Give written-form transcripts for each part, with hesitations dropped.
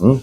응?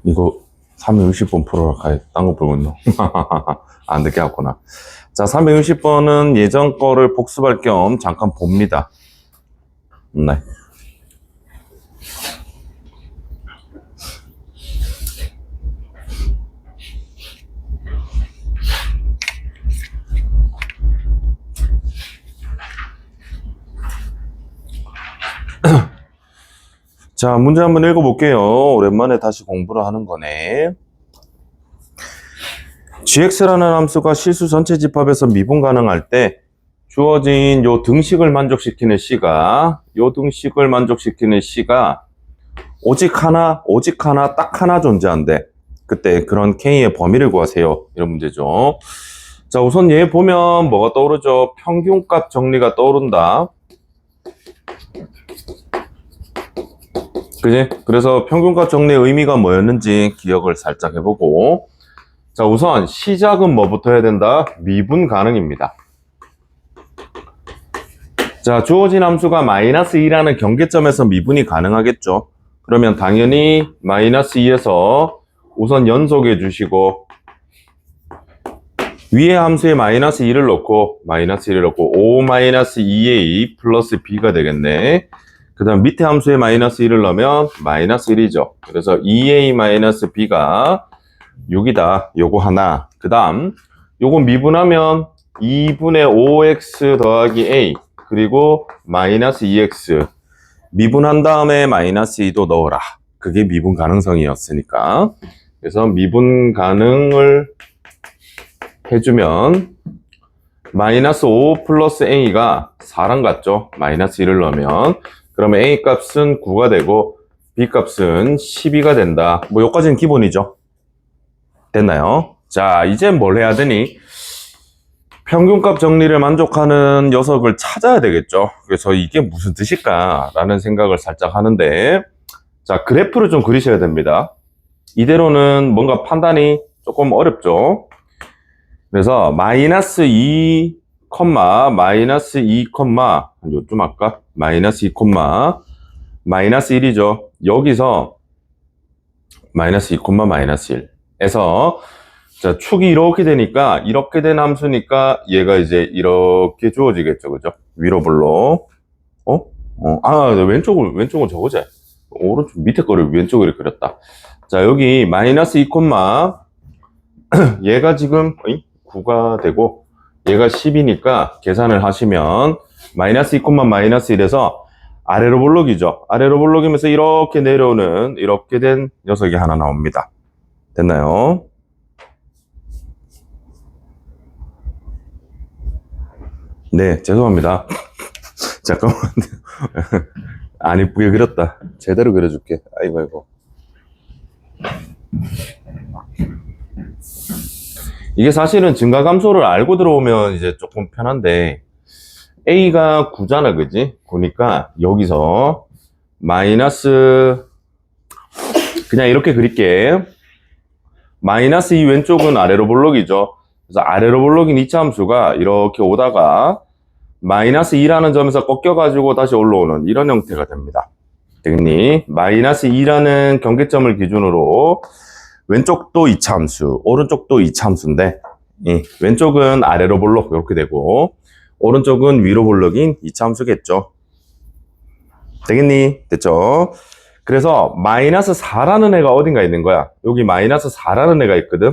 이거 360번 프로라 가야 딴거 보군요. 안 늦게 왔구나. 자, 360번은 예전 거를 복습할 겸 잠깐 봅니다. 네. 자, 문제 한번 읽어볼게요. 오랜만에 다시 공부를 하는 거네. gx라는 함수가 실수 전체 집합에서 미분 가능할 때 주어진 요 등식을 만족시키는 c가 오직 하나, 딱 하나 존재한대. 그때 그런 k의 범위를 구하세요. 이런 문제죠. 자, 우선 얘 보면 뭐가 떠오르죠? 평균값 정리가 떠오른다. 그지? 그래서 평균값 정리의 의미가 뭐였는지 기억을 살짝 해보고, 자, 우선 시작은 뭐부터 해야 된다? 미분 가능입니다. 자, 주어진 함수가 마이너스 2라는 경계점에서 미분이 가능하겠죠. 그러면 당연히 마이너스 2에서 우선 연속해 주시고, 위에 함수에 마이너스 2를 넣고 5 마이너스 2a 플러스 b가 되겠네. 그 다음 밑에 함수에 마이너스 1을 넣으면 마이너스 1이죠. 그래서 2a 마이너스 b가 6이다. 요거 하나. 그 다음 요거 미분하면 2분의 5x 더하기 a 그리고 마이너스 2x 미분한 다음에 마이너스 2도 넣어라. 그게 미분 가능성이었으니까. 그래서 미분 가능을 해주면 마이너스 5 플러스 a가 4랑 같죠. 마이너스 1을 넣으면 그러면 a 값은 9가 되고 b 값은 12가 된다. 뭐 여기까지는 기본이죠. 됐나요? 자, 이제 뭘 해야 되니? 평균값 정리를 만족하는 녀석을 찾아야 되겠죠. 그래서 이게 무슨 뜻일까? 라는 생각을 살짝 하는데, 자, 그래프를 좀 그리셔야 됩니다. 이대로는 뭔가 판단이 조금 어렵죠. 그래서 마이너스 2, 마이너스 2, 한 요쯤 할까? 마이너스 2, 마이너스 1이죠. 여기서 마이너스 2, 마이너스 1에서 자, 축이 이렇게 되니까 이렇게 된 함수니까 얘가 이제 이렇게 주어지겠죠. 그죠? 위로 불러. 왼쪽은 저거지. 오른쪽 밑에 거를 왼쪽으로 그렸다. 자, 여기 마이너스 2, 얘가 지금 9가 되고 얘가 10이니까 계산을 하시면 마이너스 2, 마이너스 1에서 아래로 볼록이죠. 아래로 볼록이면서 이렇게 내려오는 이렇게 된 녀석이 하나 나옵니다. 됐나요? 네, 죄송합니다. 잠깐만. 안 이쁘게 그렸다. 제대로 그려줄게. 아이고. 이게 사실은 증가감소를 알고 들어오면 이제 조금 편한데, A가 9잖아, 그지? 그러니까 여기서 마이너스, 그냥 이렇게 그릴게. 마이너스 2 왼쪽은 아래로 볼록이죠. 그래서 아래로 볼록인 2차 함수가 이렇게 오다가 마이너스 2라는 점에서 꺾여가지고 다시 올라오는 이런 형태가 됩니다. 되겠니? 마이너스 2라는 경계점을 기준으로 왼쪽도 2차 함수, 오른쪽도 2차 함수인데 왼쪽은 아래로 볼록 이렇게 되고 오른쪽은 위로 볼록인 2차 함수겠죠. 되겠니? 됐죠? 그래서 마이너스 4라는 애가 어딘가 있는 거야. 여기 마이너스 4라는 애가 있거든.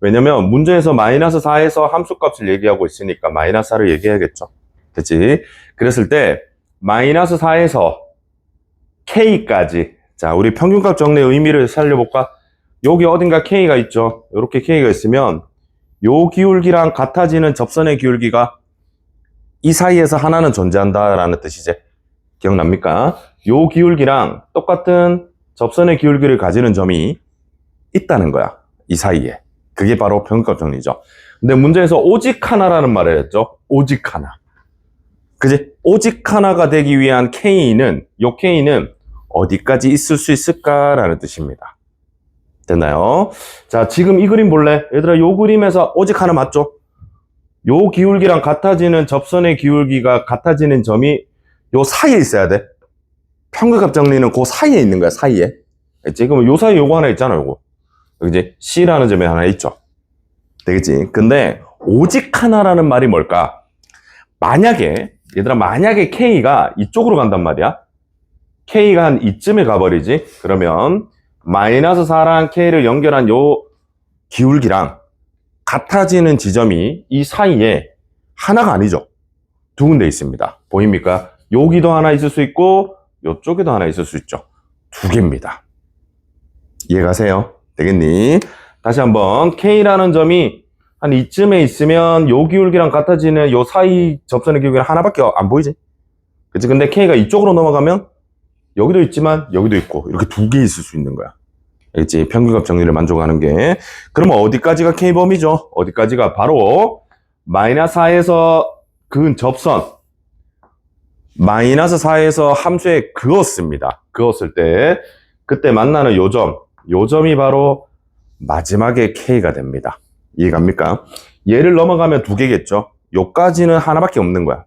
왜냐면 문제에서 마이너스 4에서 함수값을 얘기하고 있으니까 마이너스 4를 얘기해야겠죠. 됐지? 그랬을 때 마이너스 4에서 K까지. 자, 우리 평균값 정리의 의미를 살려볼까? 여기 어딘가 K가 있죠. 이렇게 K가 있으면 요 기울기랑 같아지는 접선의 기울기가 이 사이에서 하나는 존재한다라는 뜻이지. 기억납니까? 요 기울기랑 똑같은 접선의 기울기를 가지는 점이 있다는 거야. 이 사이에. 그게 바로 평균값 정리죠. 근데 문제에서 오직 하나라는 말을 했죠. 오직 하나. 그지? 오직 하나가 되기 위한 요 K는 어디까지 있을 수 있을까라는 뜻입니다. 됐나요? 자, 지금 이 그림 볼래? 얘들아, 요 그림에서 오직 하나 맞죠? 요 기울기랑 같아지는 접선의 기울기가 같아지는 점이 요 사이에 있어야 돼. 평균값 정리는 그 사이에 있는 거야, 사이에. 지금 요 사이에 요거 하나 있잖아, 요거. 그지? C라는 점이 하나 있죠. 되겠지? 근데 오직 하나라는 말이 뭘까? 얘들아, 만약에 K가 이쪽으로 간단 말이야. K가 한 이쯤에 가버리지? 그러면 마이너스 4랑 K를 연결한 요 기울기랑 같아지는 지점이 이 사이에 하나가 아니죠. 두 군데 있습니다. 보입니까? 여기도 하나 있을 수 있고 요쪽에도 하나 있을 수 있죠. 두 개입니다. 이해가세요? 되겠니? 다시 한번 K라는 점이 한 이쯤에 있으면 요 기울기랑 같아지는 요 사이 접선의 기울기는 하나밖에 안 보이지? 그치? 근데 K가 이쪽으로 넘어가면 여기도 있지만 여기도 있고 이렇게 두 개 있을 수 있는 거야. 알겠지? 평균값 정리를 만족하는 게. 그러면 어디까지가 K범위죠? 어디까지가 바로 마이너스 4에서 그은 접선 마이너스 4에서 함수에 그었습니다. 그었을 때 그때 만나는 요점이 바로 마지막에 K가 됩니다. 이해갑니까? 얘를 넘어가면 두 개겠죠? 요까지는 하나밖에 없는 거야.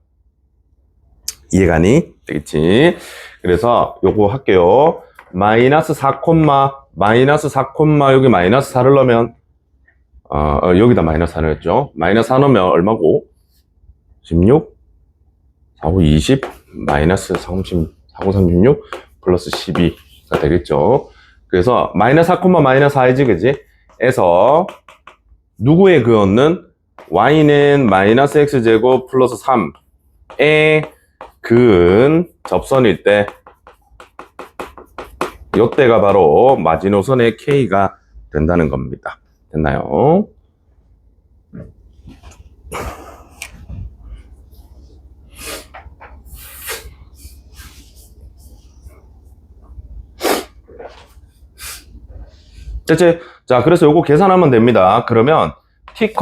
이해가니? 되겠지? 그래서 요거 할게요. 마이너스 4, 여기 마이너스 4를 넣으면 여기다 마이너스 4를 했죠. 마이너스 4 넣으면 얼마고? 16, 4, 5, 20, 마이너스 4, 5, 36, 플러스 12가 되겠죠. 그래서 마이너스 4, 마이너스 4이지, 그지? 에서 누구에 그었는? y는 마이너스 x제곱 플러스 3에 그은 접선일 때 요때가 바로 마지노선의 K가 된다는 겁니다. 됐나요? 됐지? 자, 그래서 요거 계산하면 됩니다. 그러면 t,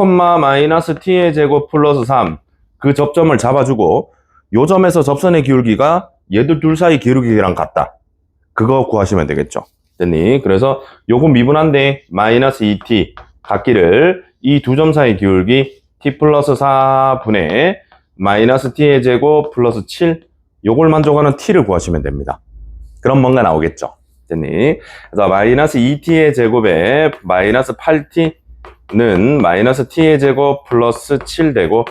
마이너스 t의 제곱 플러스 3 그 접점을 잡아주고 요 점에서 접선의 기울기가 얘들 둘 사이 기울기랑 같다. 그거 구하시면 되겠죠. 됐니? 그래서 요거 미분한데 마이너스 2t 같기를 이 두 점 사이 기울기 t 플러스 4분의 마이너스 t의 제곱 플러스 7 요걸 만족하는 t를 구하시면 됩니다. 그럼 뭔가 나오겠죠. 됐니? 그래서 마이너스 2t의 제곱에 마이너스 8t는 마이너스 t의 제곱 플러스 7 되고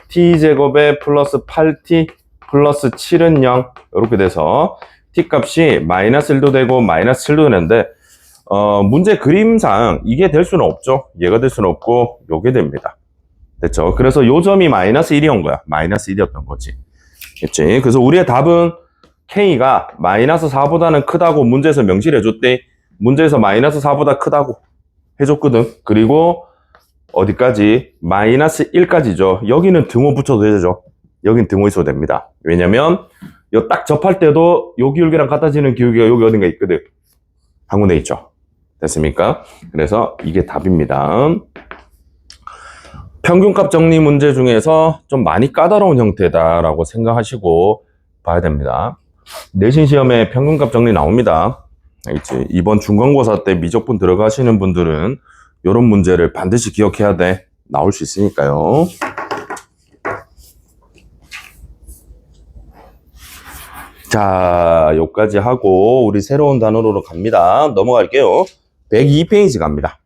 t제곱에 플러스 8t 플러스 7은 0 이렇게 돼서 t값이 마이너스 1도 되고 마이너스 7도 되는데 문제 그림상 이게 될 수는 없죠. 얘가 될 수는 없고 요게 됩니다. 됐죠? 그래서 요 점이 마이너스 1이온 거야. 마이너스 1이었던 거지. 됐지? 그래서 우리의 답은 K가 마이너스 4보다는 크다고 문제에서 명시해줬대. 문제에서 마이너스 4보다 크다고 해줬거든. 그리고 어디까지? 마이너스 1까지죠. 여기는 등호 붙여도 되죠. 여긴 등호 있어도 됩니다. 왜냐면 요 딱 접할 때도 요 기울기랑 같아지는 기울기가 여기 어딘가 있거든. 한 군데 있죠. 됐습니까? 그래서 이게 답입니다. 평균값 정리 문제 중에서 좀 많이 까다로운 형태다라고 생각하시고 봐야 됩니다. 내신 시험에 평균값 정리 나옵니다. 알겠지? 이번 중간고사 때 미적분 들어가시는 분들은 이런 문제를 반드시 기억해야 돼. 나올 수 있으니까요. 자, 여기까지 하고 우리 새로운 단어로 갑니다. 넘어갈게요. 102페이지 갑니다.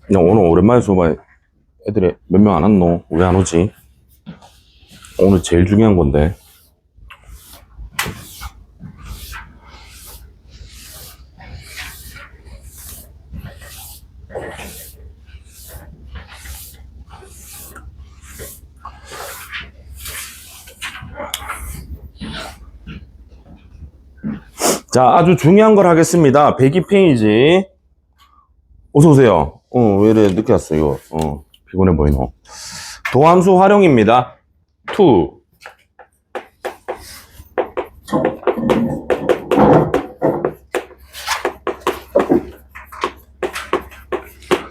오늘 오랜만에 수업에 애들이 몇 명 안 왔노? 왜 안 오지? 오늘 제일 중요한 건데. 자, 아주 중요한 걸 하겠습니다. 102페이지. 어서오세요. 왜 이래 늦게 왔어, 이거. 피곤해 보이노. 도함수 활용입니다. 2.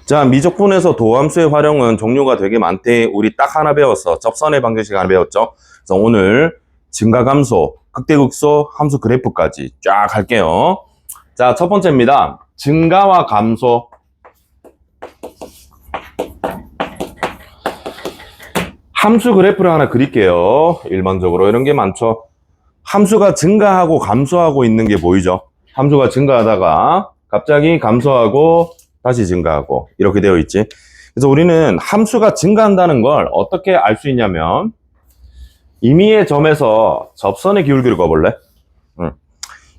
자, 미적분에서 도함수의 활용은 종류가 되게 많대. 우리 딱 하나 배웠어. 접선의 방정식 하나 배웠죠. 그래서 오늘 증가감소, 극대극소, 함수 그래프까지 쫙 할게요. 자, 첫 번째입니다. 증가와 감소. 함수 그래프를 하나 그릴게요. 일반적으로 이런 게 많죠. 함수가 증가하고 감소하고 있는 게 보이죠? 함수가 증가하다가 갑자기 감소하고 다시 증가하고 이렇게 되어 있지. 그래서 우리는 함수가 증가한다는 걸 어떻게 알 수 있냐면 임의의 점에서 접선의 기울기를 그어볼래?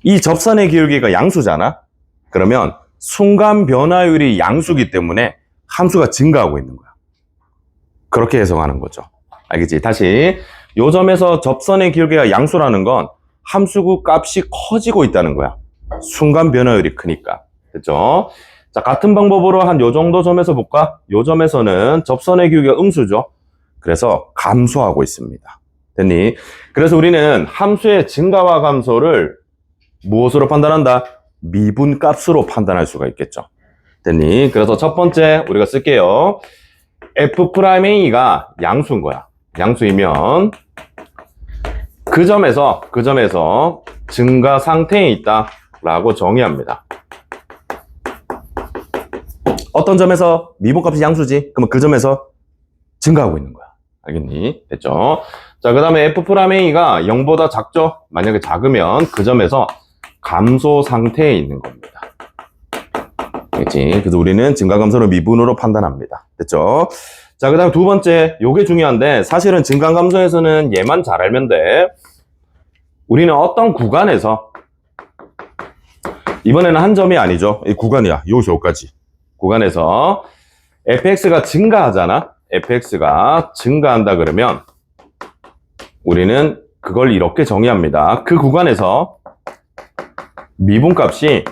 이 접선의 기울기가 양수잖아? 그러면 순간 변화율이 양수기 때문에 함수가 증가하고 있는 거야. 그렇게 해석하는 거죠. 알겠지? 다시 요 점에서 접선의 기울기가 양수라는 건 함수 값이 커지고 있다는 거야. 순간 변화율이 크니까. 됐죠? 자, 같은 방법으로 한 요 정도 점에서 볼까? 요 점에서는 접선의 기울기가 음수죠. 그래서 감소하고 있습니다. 됐니? 그래서 우리는 함수의 증가와 감소를 무엇으로 판단한다? 미분값으로 판단할 수가 있겠죠. 됐니? 그래서 첫 번째 우리가 쓸게요. F'A가 양수인 거야. 양수이면 그 점에서 증가 상태에 있다 라고 정의합니다. 어떤 점에서 미분값이 양수지? 그러면 그 점에서 증가하고 있는 거야. 알겠니? 됐죠? 자, 그 다음에 F'A가 0보다 작죠? 만약에 작으면 그 점에서 감소 상태에 있는 겁니다. 알겠지? 그래서 우리는 증가 감소를 미분으로 판단합니다. 됐죠? 자, 그 다음 두 번째, 요게 중요한데 사실은 증가 감소에서는 얘만 잘 알면 돼. 우리는 어떤 구간에서 이번에는 한 점이 아니죠. 이 구간이야. 요까지 구간에서 fx가 증가하잖아. fx가 증가한다 그러면 우리는 그걸 이렇게 정의합니다. 그 구간에서 미분값이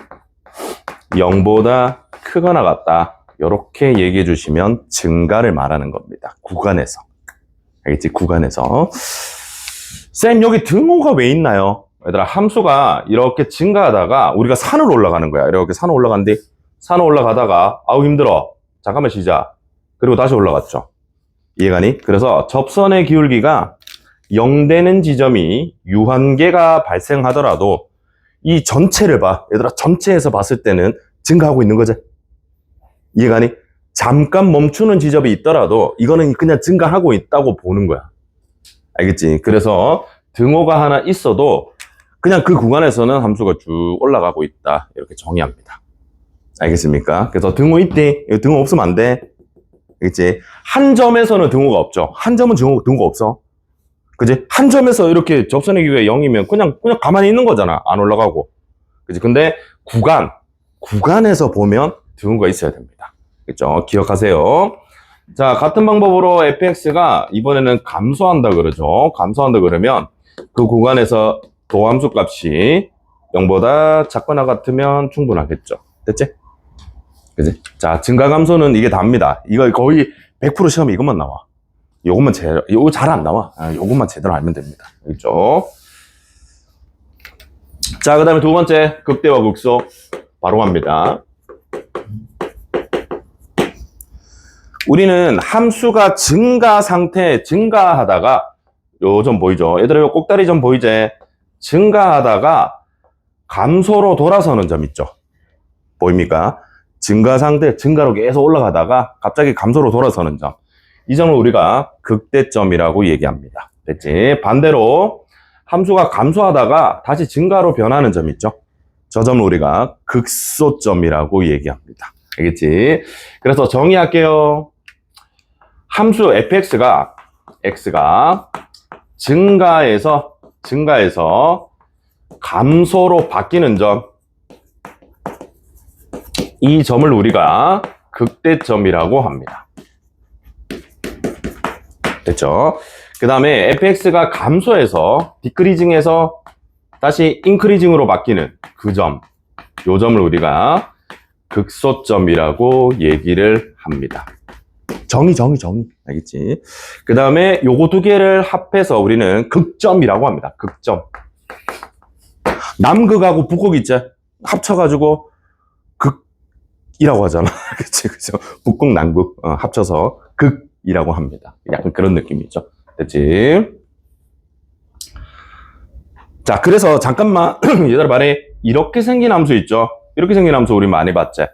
0보다 크거나 같다. 이렇게 얘기해 주시면 증가를 말하는 겁니다. 구간에서. 알겠지? 구간에서. 쌤, 여기 등호가 왜 있나요? 얘들아, 함수가 이렇게 증가하다가 우리가 산으로 올라가는 거야. 이렇게 산으로 올라가는데 산으로 올라가다가 아우 힘들어. 잠깐만 쉬자. 그리고 다시 올라갔죠. 이해가니? 그래서 접선의 기울기가 0 되는 지점이 유한계가 발생하더라도 이 전체를 봐. 얘들아, 전체에서 봤을 때는 증가하고 있는 거지. 이해가니? 잠깐 멈추는 지점이 있더라도 이거는 그냥 증가하고 있다고 보는 거야. 알겠지? 그래서 등호가 하나 있어도 그냥 그 구간에서는 함수가 쭉 올라가고 있다. 이렇게 정의합니다. 알겠습니까? 그래서 등호 있대. 등호 없으면 안 돼. 알겠지? 한 점에서는 등호가 없죠. 한 점은 등호가 없어. 그지? 한 점에서 이렇게 접선의 기울기가 0이면 그냥 가만히 있는 거잖아. 안 올라가고. 그지? 근데 구간에서 보면 등호가 있어야 됩니다. 그죠? 기억하세요. 자, 같은 방법으로 fx가 이번에는 감소한다 그러죠. 감소한다 그러면 그 구간에서 도함수 값이 0보다 작거나 같으면 충분하겠죠. 됐지? 그지? 자, 증가 감소는 이게 답니다. 이거 거의 100% 시험에 이것만 나와. 요거 잘 안 나와. 요것만 제대로 알면 됩니다. 그죠? 자, 그 다음에 두 번째, 극대와 극소. 바로 갑니다. 우리는 함수가 증가하다가 요 점 보이죠? 얘들아, 요 꼭다리 점 보이지? 증가하다가 감소로 돌아서는 점 있죠? 보입니까? 증가 상태, 증가로 계속 올라가다가 갑자기 감소로 돌아서는 점. 이 점을 우리가 극대점이라고 얘기합니다. 됐지? 반대로 함수가 감소하다가 다시 증가로 변하는 점 있죠? 저 점을 우리가 극소점이라고 얘기합니다. 알겠지? 그래서 정의할게요. 함수 fx가 증가해서 감소로 바뀌는 점, 이 점을 우리가 극대점이라고 합니다. 됐죠? 그 다음에 fx가 감소해서 디크리징해서 다시 인크리징으로 바뀌는 그 점, 요 점을 우리가 극소점이라고 얘기를 합니다. 정의. 알겠지? 그 다음에 요거 두 개를 합해서 우리는 극점이라고 합니다. 극점. 남극하고 북극 있지? 합쳐가지고 극이라고 하잖아. 그치? 그죠? 북극, 남극, 합쳐서 극이라고 합니다. 약간 그런 느낌이죠. 됐지? 자, 그래서 잠깐만, 얘들아 말해. 이렇게 생긴 함수 있죠? 이렇게 생긴 함수 우리 많이 봤지?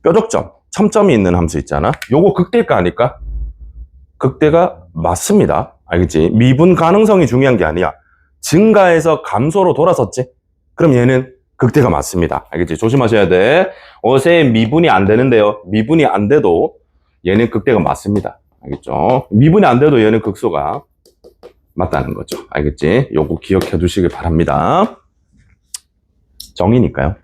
뾰족점, 첨점이 있는 함수 있잖아? 요거 극대일까 아닐까? 극대가 맞습니다. 알겠지? 미분 가능성이 중요한 게 아니야. 증가해서 감소로 돌아섰지? 그럼 얘는 극대가 맞습니다. 알겠지? 조심하셔야 돼. 어세 미분이 안 되는데요. 미분이 안 돼도 얘는 극대가 맞습니다. 알겠죠? 미분이 안 돼도 얘는 극소가 맞다는 거죠. 알겠지? 요거 기억해 두시길 바랍니다. 정의니까요.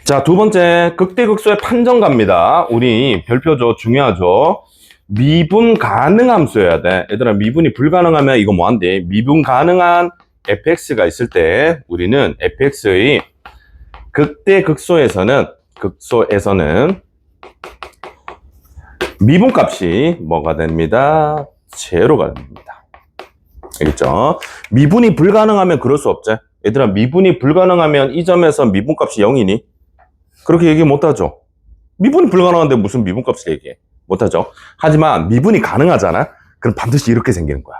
자, 두 번째, 극대극소의 판정 갑니다. 우리 별표죠. 중요하죠. 미분 가능 함수여야 돼. 얘들아, 미분이 불가능하면 이거 뭐 한대? 미분 가능한 fx가 있을 때 우리는 fx의 극대극소에서는 미분값이 뭐가 됩니다? 제로가 됩니다. 알겠죠? 미분이 불가능하면 그럴 수 없지. 얘들아, 미분이 불가능하면 이 점에서 미분값이 0이니? 그렇게 얘기 못하죠. 미분이 불가능한데 무슨 미분값을 얘기해? 못하죠. 하지만 미분이 가능하잖아. 그럼 반드시 이렇게 생기는 거야.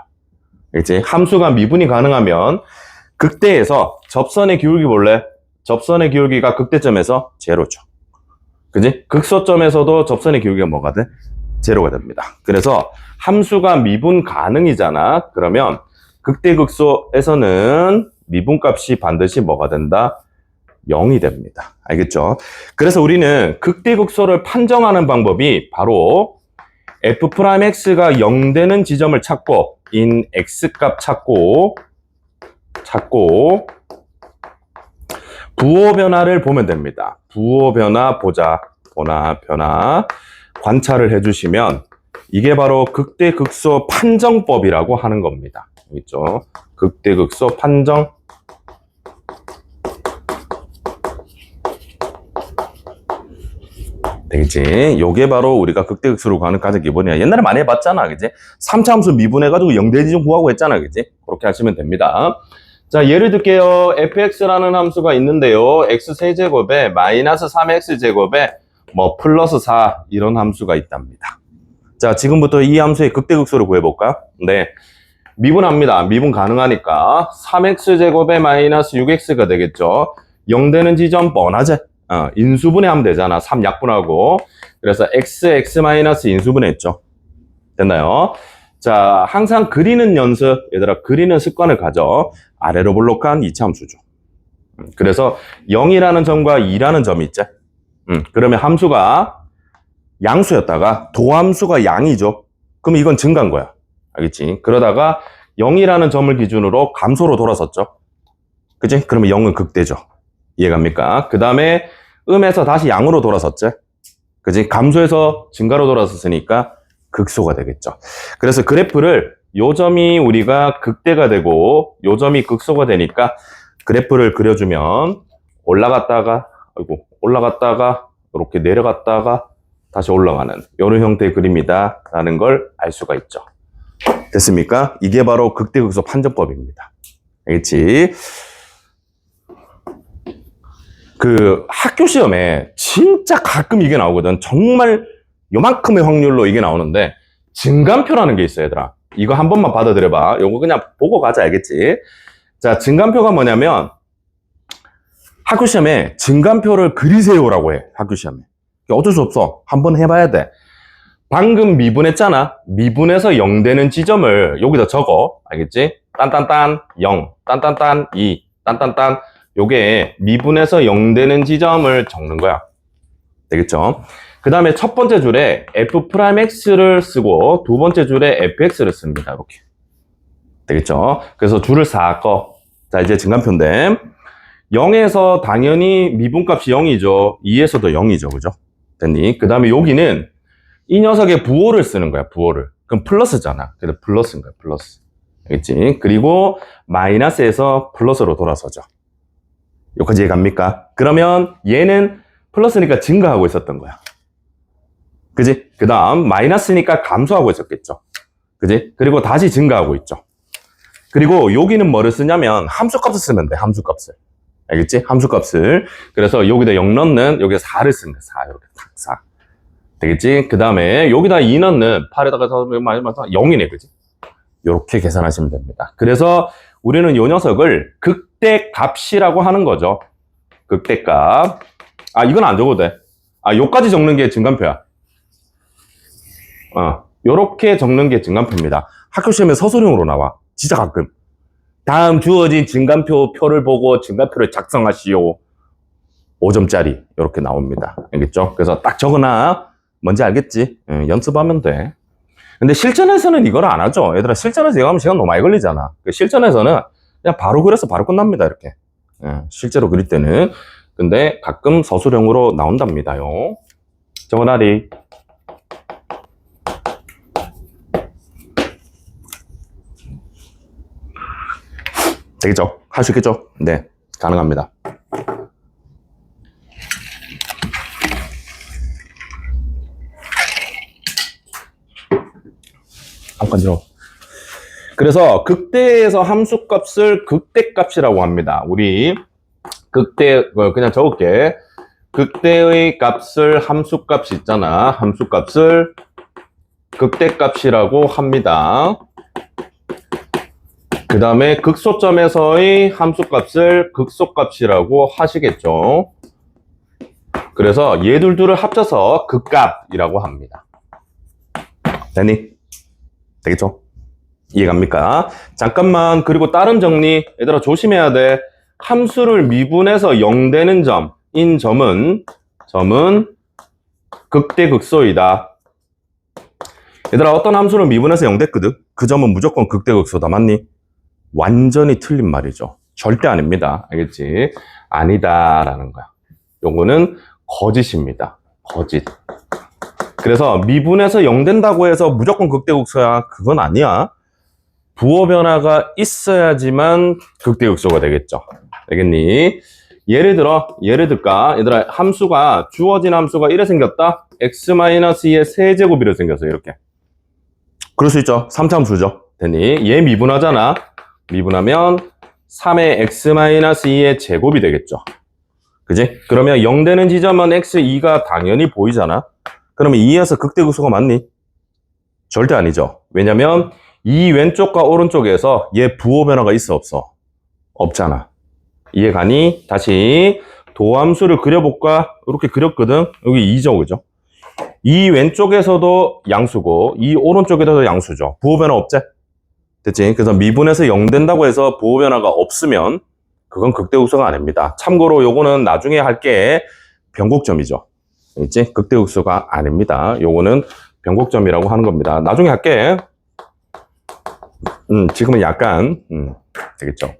알겠지? 함수가 미분이 가능하면 극대에서 접선의 기울기 볼래? 접선의 기울기가 극대점에서 제로죠. 그지? 극소점에서도 접선의 기울기가 뭐가 돼? 제로가 됩니다. 그래서 함수가 미분 가능이잖아. 그러면 극대극소에서는 미분값이 반드시 뭐가 된다? 0이 됩니다. 알겠죠? 그래서 우리는 극대극소를 판정하는 방법이 바로 f'x가 0 되는 지점을 찾고 in x값 찾고 부호 변화를 보면 됩니다. 부호 변화 보자. 변화 관찰을 해주시면 이게 바로 극대극소 판정법이라고 하는 겁니다. 알겠죠? 극대극소 판정. 되겠지? 요게 바로 우리가 극대극소로 가는 가장 기본이야. 옛날에 많이 해봤잖아. 그지? 3차 함수 미분해가지고 0대지점 구하고 했잖아. 그지? 그렇게 하시면 됩니다. 자, 예를 들게요. fx라는 함수가 있는데요. x세제곱에 마이너스 3x제곱에 뭐 플러스 4 이런 함수가 있답니다. 자, 지금부터 이 함수의 극대극소를 구해볼까? 네. 미분합니다. 미분 가능하니까 3x제곱에 마이너스 6x가 되겠죠. 0 되는 지점 뻔하지? 인수분해 하면 되잖아. 3 약분하고. 그래서 x 마이너스 인수분해 했죠. 됐나요? 자, 항상 그리는 연습, 얘들아, 그리는 습관을 가져. 아래로 볼록한 2차 함수죠. 그래서 0이라는 점과 2라는 점이 있지? 그러면 함수가 양수였다가 도함수가 양이죠. 그럼 이건 증가인 거야. 알겠지? 그러다가 0이라는 점을 기준으로 감소로 돌아섰죠. 그치? 그러면 0은 극대죠. 이해갑니까? 그 다음에 음에서 다시 양으로 돌아섰지? 그치? 감소에서 증가로 돌아섰으니까 극소가 되겠죠. 그래서 그래프를 요 점이 우리가 극대가 되고 요 점이 극소가 되니까 그래프를 그려주면 올라갔다가 이렇게 내려갔다가 다시 올라가는 이런 형태의 그림이다 라는 걸 알 수가 있죠. 됐습니까? 이게 바로 극대극소 판정법입니다. 알겠지? 그 학교 시험에 진짜 가끔 이게 나오거든. 정말 요만큼의 확률로 이게 나오는데 증간표라는 게 있어요, 얘들아. 이거 한 번만 받아들여봐. 요거 그냥 보고 가자, 알겠지? 자, 증간표가 뭐냐면 학교 시험에 증간표를 그리세요라고 해. 학교 시험에. 어쩔 수 없어. 한번 해봐야 돼. 방금 미분했잖아. 미분해서 0 되는 지점을 여기다 적어. 알겠지? 딴딴딴 0, 딴딴딴 2, 딴딴딴 요게 미분해서 0 되는 지점을 적는 거야. 되겠죠? 그 다음에 첫 번째 줄에 f'x를 쓰고 두 번째 줄에 fx를 씁니다. 이렇게. 되겠죠? 그래서 줄을 싹 꺼. 자, 이제 증간표인데 0에서 당연히 미분값이 0이죠. 2에서도 0이죠. 그죠? 됐니? 그 다음에 여기는 이 녀석의 부호를 쓰는 거야. 부호를. 그럼 플러스잖아. 그래서 플러스인 거야, 플러스. 알겠지? 그리고 마이너스에서 플러스로 돌아서죠. 여기까지 이해갑니까? 그러면 얘는 플러스니까 증가하고 있었던 거야. 그지? 그 다음 마이너스니까 감소하고 있었겠죠. 그지? 그리고 다시 증가하고 있죠. 그리고 여기는 뭐를 쓰냐면 함수값을 쓰면 돼. 함수값을. 알겠지? 함수값을. 그래서 여기다 0 넣는 여기다 4를 쓰는 거야. 4 이렇게 딱 4. 되겠지? 그 다음에 여기다 2 넣는 8에다가 0이네. 그지? 이렇게 계산하시면 됩니다. 그래서 우리는 이 녀석을 극대값이라고 하는 거죠. 극대값. 아, 이건 안 적어도 돼. 아, 요까지 적는 게 증간표야. 요렇게 적는 게 증간표입니다. 학교 시험에 서술형으로 나와. 진짜 가끔. 다음 주어진 증간표 표를 보고 증간표를 작성하시오. 5점짜리. 이렇게 나옵니다. 알겠죠? 그래서 딱 적어놔. 뭔지 알겠지? 연습하면 돼. 근데 실전에서는 이걸 안 하죠. 얘들아, 실전에서 이거 하면 시간 너무 많이 걸리잖아. 실전에서는 그냥 바로 그려서 바로 끝납니다. 이렇게. 실제로 그릴 때는. 근데 가끔 서술형으로 나온답니다요. 적어놔리. 되겠죠? 할 수 있겠죠? 네, 가능합니다. 잠깐요. 그래서 극대에서 함수값을 극대값이라고 합니다. 우리 극대 그냥 적을게. 극대의 값을 함수값 있잖아. 함수값을 극대값이라고 합니다. 그 다음에 극소점에서의 함수값을 극소값이라고 하시겠죠. 그래서 얘들 둘을 합쳐서 극값이라고 합니다. 됐니? 되겠죠? 이해갑니까? 잠깐만. 그리고 다른 정리. 얘들아 조심해야 돼. 함수를 미분해서 0 되는 점인 점은 극대극소이다. 얘들아 어떤 함수를 미분해서 0 됐거든? 그 점은 무조건 극대극소다. 맞니? 완전히 틀린 말이죠. 절대 아닙니다. 알겠지? 아니다라는 거야. 요거는 거짓입니다. 거짓. 그래서 미분해서 0 된다고 해서 무조건 극대극소야. 그건 아니야. 부호 변화가 있어야지만 극대극소가 되겠죠. 알겠니? 예를 들까? 얘들아, 함수가, 주어진 함수가 이래 생겼다? x-2의 세제곱이래 생겼어, 이렇게. 그럴 수 있죠. 3차함수죠. 됐니? 얘 미분하잖아. 미분하면 3의 x-2의 제곱이 되겠죠. 그지? 그러면 0 되는 지점은 x2가 당연히 보이잖아. 그러면 2에서 극대극소가 맞니? 절대 아니죠. 왜냐면 이 왼쪽과 오른쪽에서 얘 부호 변화가 있어 없어? 없잖아. 이해가니? 다시 도함수를 그려볼까? 이렇게 그렸거든. 여기 2죠, 그죠? 이 왼쪽에서도 양수고 이 오른쪽에서도 양수죠. 부호 변화 없지? 됐지? 그래서 미분해서 0 된다고 해서 부호 변화가 없으면 그건 극대극소가 아닙니다. 참고로 요거는 나중에 할게 변곡점이죠. 있지? 극대극소가 아닙니다. 요거는 변곡점이라고 하는 겁니다. 나중에 할게. 지금은 약간 되겠죠.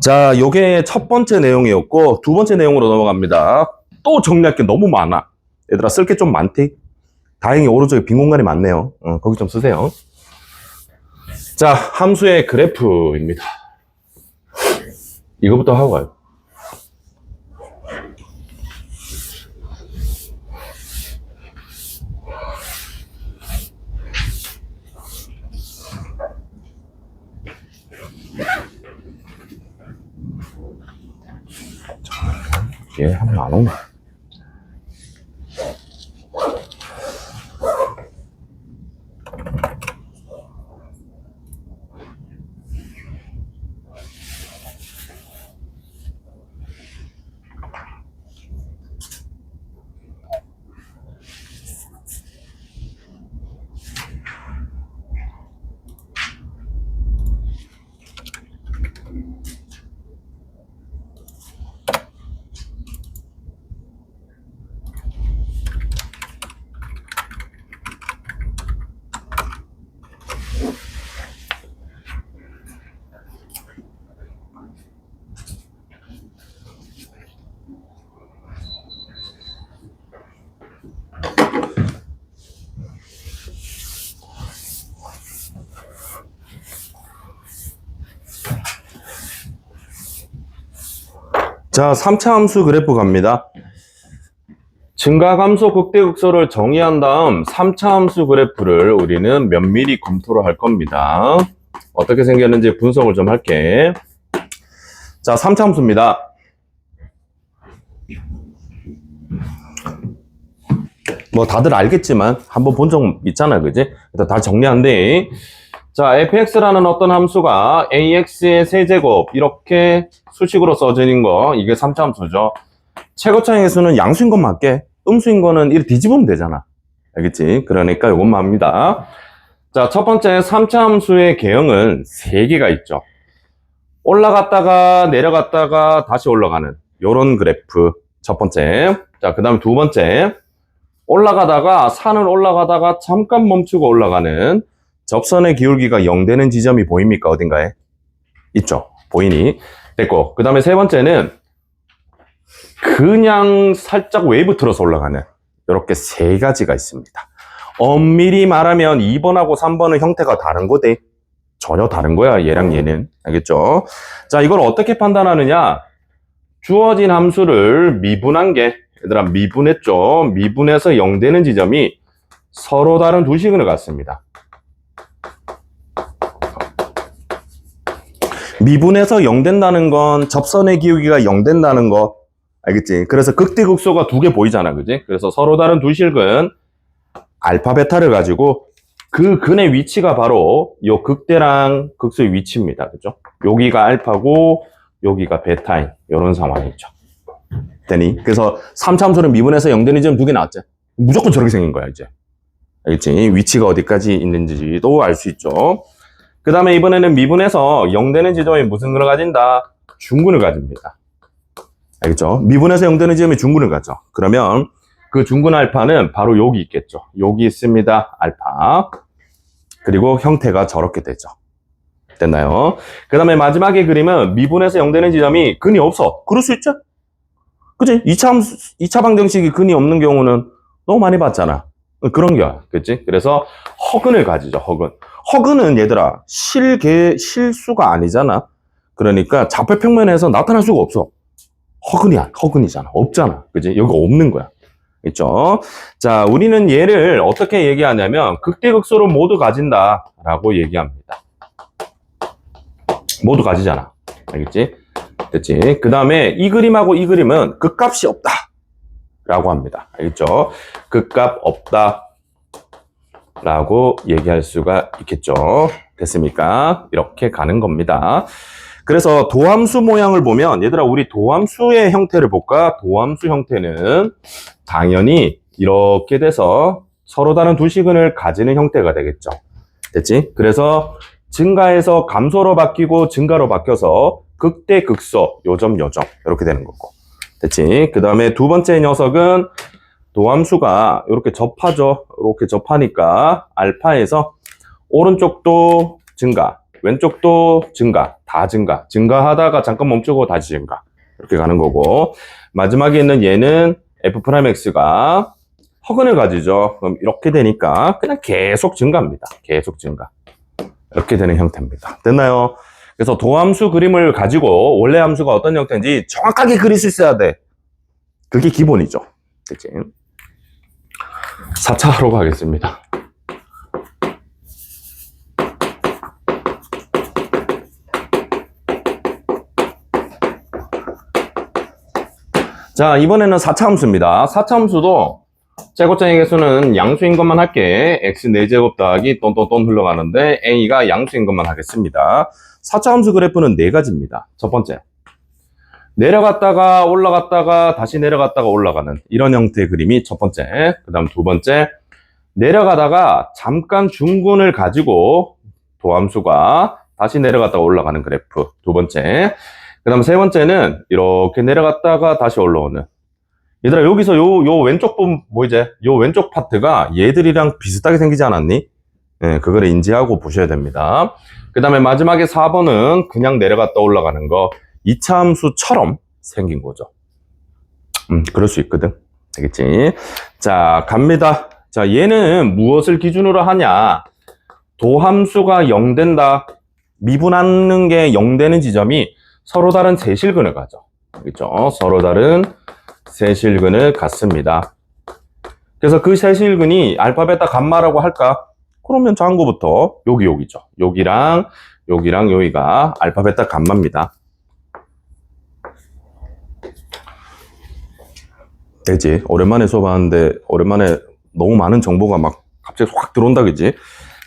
자, 요게 첫 번째 내용이었고 두 번째 내용으로 넘어갑니다. 또 정리할 게 너무 많아. 얘들아 쓸 게 좀 많지? 다행히 오른쪽에 빈 공간이 많네요. 거기 좀 쓰세요. 자, 함수의 그래프입니다. 이거부터 하고 가요. 얘 하면 안 오네. 자, 3차 함수 그래프 갑니다. 증가 감소 극대극소를 정의한 다음 3차 함수 그래프를 우리는 면밀히 검토를 할 겁니다. 어떻게 생겼는지 분석을 좀 할게. 자, 3차 함수입니다. 뭐 다들 알겠지만 한번 본 적 있잖아, 그지? 일단 다 정리한데, 자, fx라는 어떤 함수가 ax의 세제곱 이렇게 수식으로 써진 거, 이게 3차 함수죠. 최고차의 수는 양수인 것만 할게. 음수인 거는 이렇게 뒤집으면 되잖아. 알겠지? 그러니까 이것만 합니다. 자, 첫 번째 3차 함수의 개형은 3개가 있죠. 올라갔다가 내려갔다가 다시 올라가는 요런 그래프 첫 번째. 자, 그 다음에 두 번째, 올라가다가 산을 올라가다가 잠깐 멈추고 올라가는 접선의 기울기가 0 되는 지점이 보입니까? 어딘가에? 있죠. 보이니? 됐고, 그 다음에 세 번째는 그냥 살짝 웨이브 틀어서 올라가는 이렇게 세 가지가 있습니다. 엄밀히 말하면 2번하고 3번은 형태가 다른 거대. 전혀 다른 거야, 얘랑 얘는. 알겠죠? 자, 이걸 어떻게 판단하느냐? 주어진 함수를 미분한 게, 얘들아, 미분했죠? 미분해서 0 되는 지점이 서로 다른 두 시그널 같습니다. 미분해서 0 된다는 건 접선의 기울기가 0 된다는 거. 알겠지? 그래서 극대극소가 두 개 보이잖아, 그지? 그래서 서로 다른 두 실근 알파, 베타를 가지고 그 근의 위치가 바로 요 극대랑 극소의 위치입니다. 그죠? 여기가 알파고 여기가 베타인 이런 상황이죠. 되니? 그래서 3차 함수는 미분해서 0 되는 지점 두 개 나왔죠? 무조건 저렇게 생긴 거야, 이제. 알겠지? 위치가 어디까지 있는지도 알 수 있죠. 그 다음에 이번에는 미분해서 0 되는 지점이 무슨 근을 가진다? 중근을 가집니다. 알겠죠? 미분해서 0 되는 지점이 중근을 가죠. 그러면 그 중근 알파는 바로 여기 있겠죠. 여기 있습니다. 알파. 그리고 형태가 저렇게 되죠. 됐나요? 그 다음에 마지막에 그림은 미분해서 0 되는 지점이 근이 없어. 그럴 수 있죠? 그치? 2차 방정식이 근이 없는 경우는 너무 많이 봤잖아. 그런 거야. 그치? 그래서 허근을 가지죠. 허근. 허근은 얘들아, 실수가 아니잖아. 그러니까 좌표평면에서 나타날 수가 없어. 허근이야. 허근이잖아. 없잖아. 그치? 여기가 없는 거야. 있죠? 자, 우리는 얘를 어떻게 얘기하냐면 극대극소를 모두 가진다라고 얘기합니다. 모두 가지잖아. 알겠지? 됐지? 그 다음에 이 그림하고 이 그림은 극값이 없다 라고 합니다. 알겠죠? 극값 없다 라고 얘기할 수가 있겠죠. 됐습니까? 이렇게 가는 겁니다. 그래서 도함수 모양을 보면, 얘들아, 우리 도함수의 형태를 볼까? 도함수 형태는 당연히 이렇게 돼서 서로 다른 두 시근을 가지는 형태가 되겠죠. 됐지? 그래서 증가에서 감소로 바뀌고 증가로 바뀌어서 극대 극소, 요점 요점 이렇게 되는 거고. 됐지? 그 다음에 두 번째 녀석은 도함수가 이렇게 접하죠. 이렇게 접하니까 알파에서 오른쪽도 증가, 왼쪽도 증가, 다 증가. 증가하다가 잠깐 멈추고 다시 증가. 이렇게 가는 거고. 마지막에 있는 얘는 F'X가 허근을 가지죠. 그럼 이렇게 되니까 그냥 계속 증가합니다. 계속 증가. 이렇게 되는 형태입니다. 됐나요? 그래서 도함수 그림을 가지고 원래 함수가 어떤 형태인지 정확하게 그릴 수 있어야 돼. 그게 기본이죠. 그치? 4차로 가겠습니다. 자, 이번에는 4차 함수입니다. 4차 함수도 제곱장의 개수는 양수인 것만 할게. x 4제곱 더하기 똔똔똔 흘러가는데 a가 양수인 것만 하겠습니다. 4차 함수 그래프는 4가지입니다. 첫 번째, 내려갔다가 올라갔다가 다시 내려갔다가 올라가는 이런 형태의 그림이 첫 번째. 그 다음 두 번째, 내려가다가 잠깐 중근을 가지고 도함수가 다시 내려갔다가 올라가는 그래프 두 번째. 그 다음 세 번째는 이렇게 내려갔다가 다시 올라오는. 얘들아, 여기서 요 왼쪽 부분 보이지? 요 왼쪽 파트가 얘들이랑 비슷하게 생기지 않았니? 네, 그거를 인지하고 보셔야 됩니다. 그 다음에 마지막에 4번은 그냥 내려갔다 올라가는 거 2차 함수처럼 생긴 거죠. 그럴 수 있거든. 알겠지? 자, 갑니다. 자, 얘는 무엇을 기준으로 하냐? 도함수가 0 된다. 미분하는 게 0 되는 지점이 서로 다른 세 실근을 가죠. 그렇죠? 서로 다른 세실근을 갖습니다. 그래서 그 세실근이 알파, 베타, 감마라고 할까? 그러면 장고부터 여기죠. 여기랑 여기가 알파, 베타, 감마입니다. 되지? 오랜만에 수업하는데 오랜만에 너무 많은 정보가 막 갑자기 확 들어온다, 그지?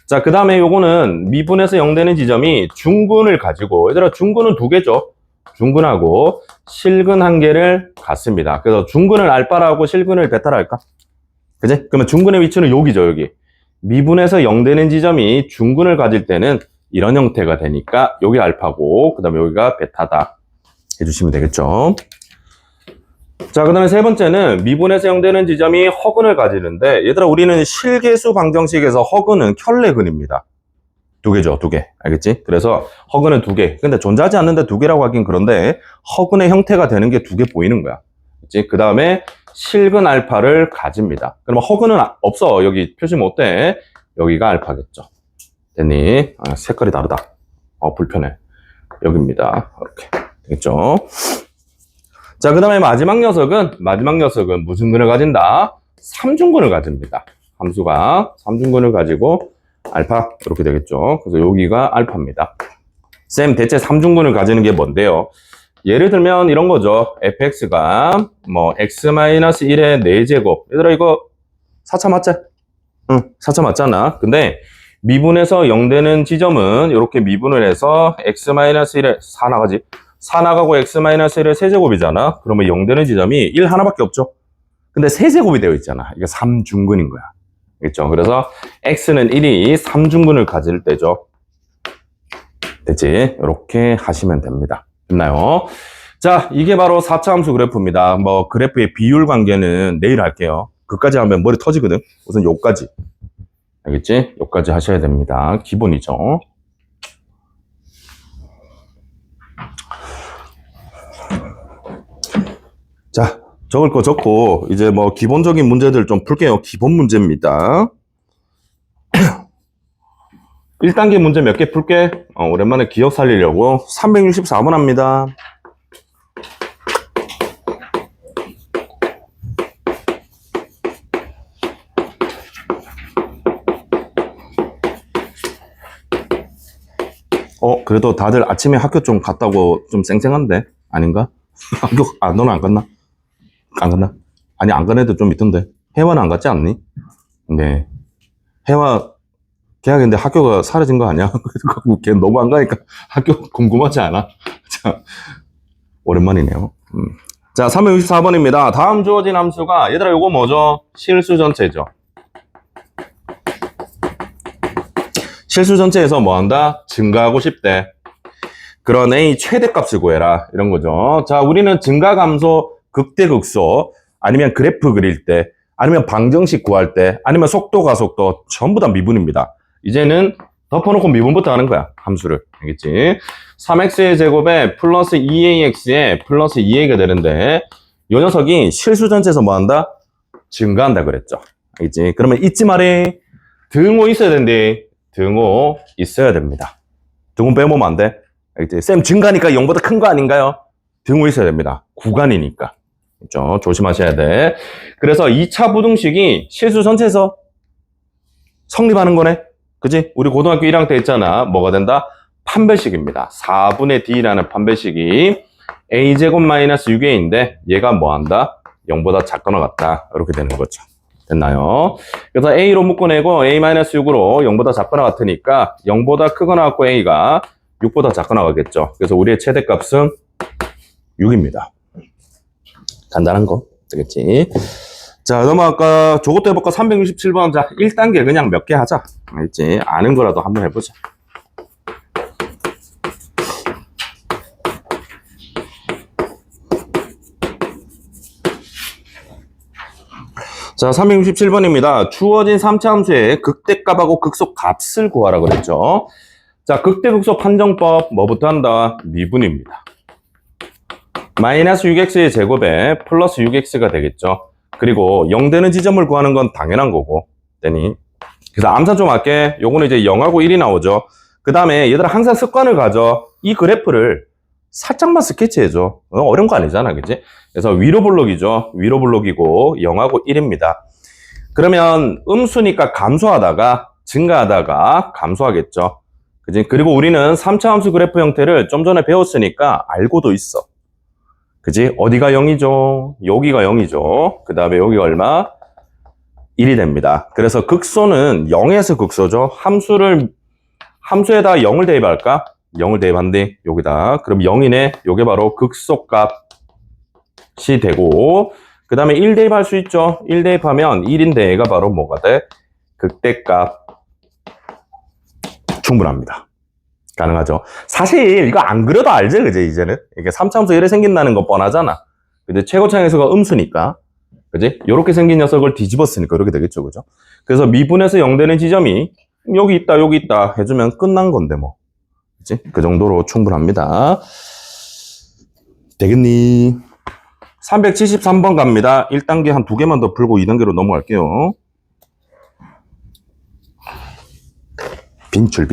자, 그 다음에 요거는 미분에서 0 되는 지점이 중근을 가지고, 얘들아, 중근은 두 개죠. 중근하고 실근 한 개를 갖습니다. 그래서 중근을 알파라고 실근을 베타라 할까? 그지? 그러면 중근의 위치는 여기죠, 여기. 미분에서 0 되는 지점이 중근을 가질 때는 이런 형태가 되니까 여기 알파고, 그 다음에 여기가 베타다 해주시면 되겠죠. 자, 그 다음에 세 번째는 미분에서 0 되는 지점이 허근을 가지는데, 얘들아, 우리는 실계수 방정식에서 허근은 켤레근입니다. 두 개죠, 두 개. 알겠지? 그래서 허근은 두 개. 근데 존재하지 않는데 두 개라고 하긴 그런데 허근의 형태가 되는 게 두 개 보이는 거야. 그치? 그 다음에 실근 알파를 가집니다. 그러면 허근은 없어. 여기 표시 못 돼. 여기가 알파겠죠. 됐니? 아, 색깔이 다르다. 불편해. 여기입니다. 이렇게. 되겠죠? 자, 그 다음에 마지막 녀석은 무슨 근을 가진다? 삼중근을 가집니다. 함수가 삼중근을 가지고 알파 이렇게 되겠죠. 그래서 여기가 알파입니다. 쌤, 대체 삼중근을 가지는 게 뭔데요? 예를 들면 이런 거죠. fx가 뭐 x-1의 4제곱. 얘들아, 이거 4차 맞지? 응, 4차 맞잖아. 근데 미분에서 0 되는 지점은 이렇게 미분을 해서 x-1에 4 나가지. 4 나가고 x-1의 세제곱이잖아. 그러면 0 되는 지점이 1 하나밖에 없죠. 근데 세제곱이 되어 있잖아. 이게 3중근인 거야. 그렇죠? 그래서 x는 1이 3중근을 가질 때죠. 됐지? 이렇게 하시면 됩니다. 됐나요? 자, 이게 바로 4차 함수 그래프입니다. 뭐 그래프의 비율 관계는 내일 할게요. 그까지 하면 머리 터지거든. 우선 요까지. 알겠지? 요까지 하셔야 됩니다. 기본이죠. 자, 적을 거 적고 이제 뭐 기본적인 문제들 좀 풀게요. 기본 문제입니다. 1단계 문제 몇 개 풀게. 오랜만에 기억 살리려고 364번 합니다. 그래도 다들 아침에 학교 좀 갔다고 좀 쌩쌩한데? 아닌가? 학교, 너는 안 갔나? 안 갔나? 아니, 안 간 애도 좀 있던데. 혜화는 안 갔지 않니? 네. 혜화, 걔가 근데 학교가 사라진 거 아니야? 걔 너무 안 가니까 학교 궁금하지 않아? 자, 오랜만이네요. 자, 364번입니다. 다음 주어진 함수가, 얘들아, 요거 뭐죠? 실수 전체죠. 실수 전체에서 뭐 한다? 증가하고 싶대. 그런 A 최대값을 구해라. 이런 거죠. 자, 우리는 증가 감소, 극대 극소, 아니면 그래프 그릴 때, 아니면 방정식 구할 때, 아니면 속도 가속도 전부 다 미분입니다. 이제는 덮어놓고 미분부터 하는 거야. 함수를. 알겠지? 3x의 제곱에 플러스 2ax에 플러스 2a가 되는데 이 녀석이 실수 전체에서 뭐 한다? 증가한다 그랬죠. 알겠지? 그러면 잊지 말해. 등호 있어야 된대. 등호 있어야 됩니다. 등호 빼보면 안 돼. 알겠지? 쌤, 증가니까 0보다 큰 거 아닌가요? 등호 있어야 됩니다. 구간이니까. 그렇죠? 조심하셔야 돼. 그래서 2차 부등식이 실수 전체에서 성립하는 거네. 그지? 우리 고등학교 1학년 때 했잖아. 뭐가 된다? 판별식입니다. 4분의 D라는 판별식이 A제곱 마이너스 6A인데 얘가 뭐 한다? 0보다 작거나 같다. 이렇게 되는 거죠. 됐나요? 그래서 A로 묶어내고 A-6으로 0보다 작거나 같으니까 0보다 크거나 같고 A가 6보다 작거나 가겠죠. 그래서 우리의 최대값은 6입니다. 간단한 거. 되겠지? 자, 넘어갈까? 저것도 해볼까? 367번. 자, 1단계 그냥 몇 개 하자. 알겠지? 아는 거라도 한번 해보자. 자, 367번입니다. 주어진 3차 함수의 극대값하고 극소값을 구하라 그랬죠. 자, 극대극소 판정법 뭐부터 한다? 미분입니다. 마이너스 6x의 제곱에 플러스 6x가 되겠죠. 그리고 0 되는 지점을 구하는 건 당연한 거고. 되니? 그래서 암산 좀 할게. 요거는 이제 0하고 1이 나오죠. 그 다음에 얘들아 항상 습관을 가져. 이 그래프를 살짝만 스케치해줘. 어려운 거 아니잖아, 그치? 그래서 위로 블록이죠. 위로 블록이고 0하고 1입니다. 그러면 음수니까 감소하다가 증가하다가 감소하겠죠. 그지? 그리고 우리는 3차 함수 그래프 형태를 좀 전에 배웠으니까 알고도 있어. 그지? 어디가 0이죠? 여기가 0이죠. 그 다음에 여기가 얼마? 1이 됩니다. 그래서 극소는 0에서 극소죠. 함수에다 0을 대입할까? 0을 대입한대, 여기다. 그럼 0이네. 요게 바로 극소값이 되고, 그 다음에 1 대입할 수 있죠. 1 대입하면 1인데 얘가 바로 뭐가 돼? 극대값. 충분합니다. 가능하죠. 사실 이거 안 그려도 알죠, 그지? 이제는 이게 3차함수 이래 생긴다는 거 뻔하잖아. 근데 최고차항에서가 음수니까, 그지? 이렇게 생긴 녀석을 뒤집었으니까 이렇게 되겠죠, 그죠? 그래서 미분에서 0 되는 지점이 여기 있다 해주면 끝난 건데 뭐, 그지? 그 정도로 충분합니다. 되겠니? 373번 갑니다. 1단계 한 2개만 더 풀고 2단계로 넘어갈게요. 빈출.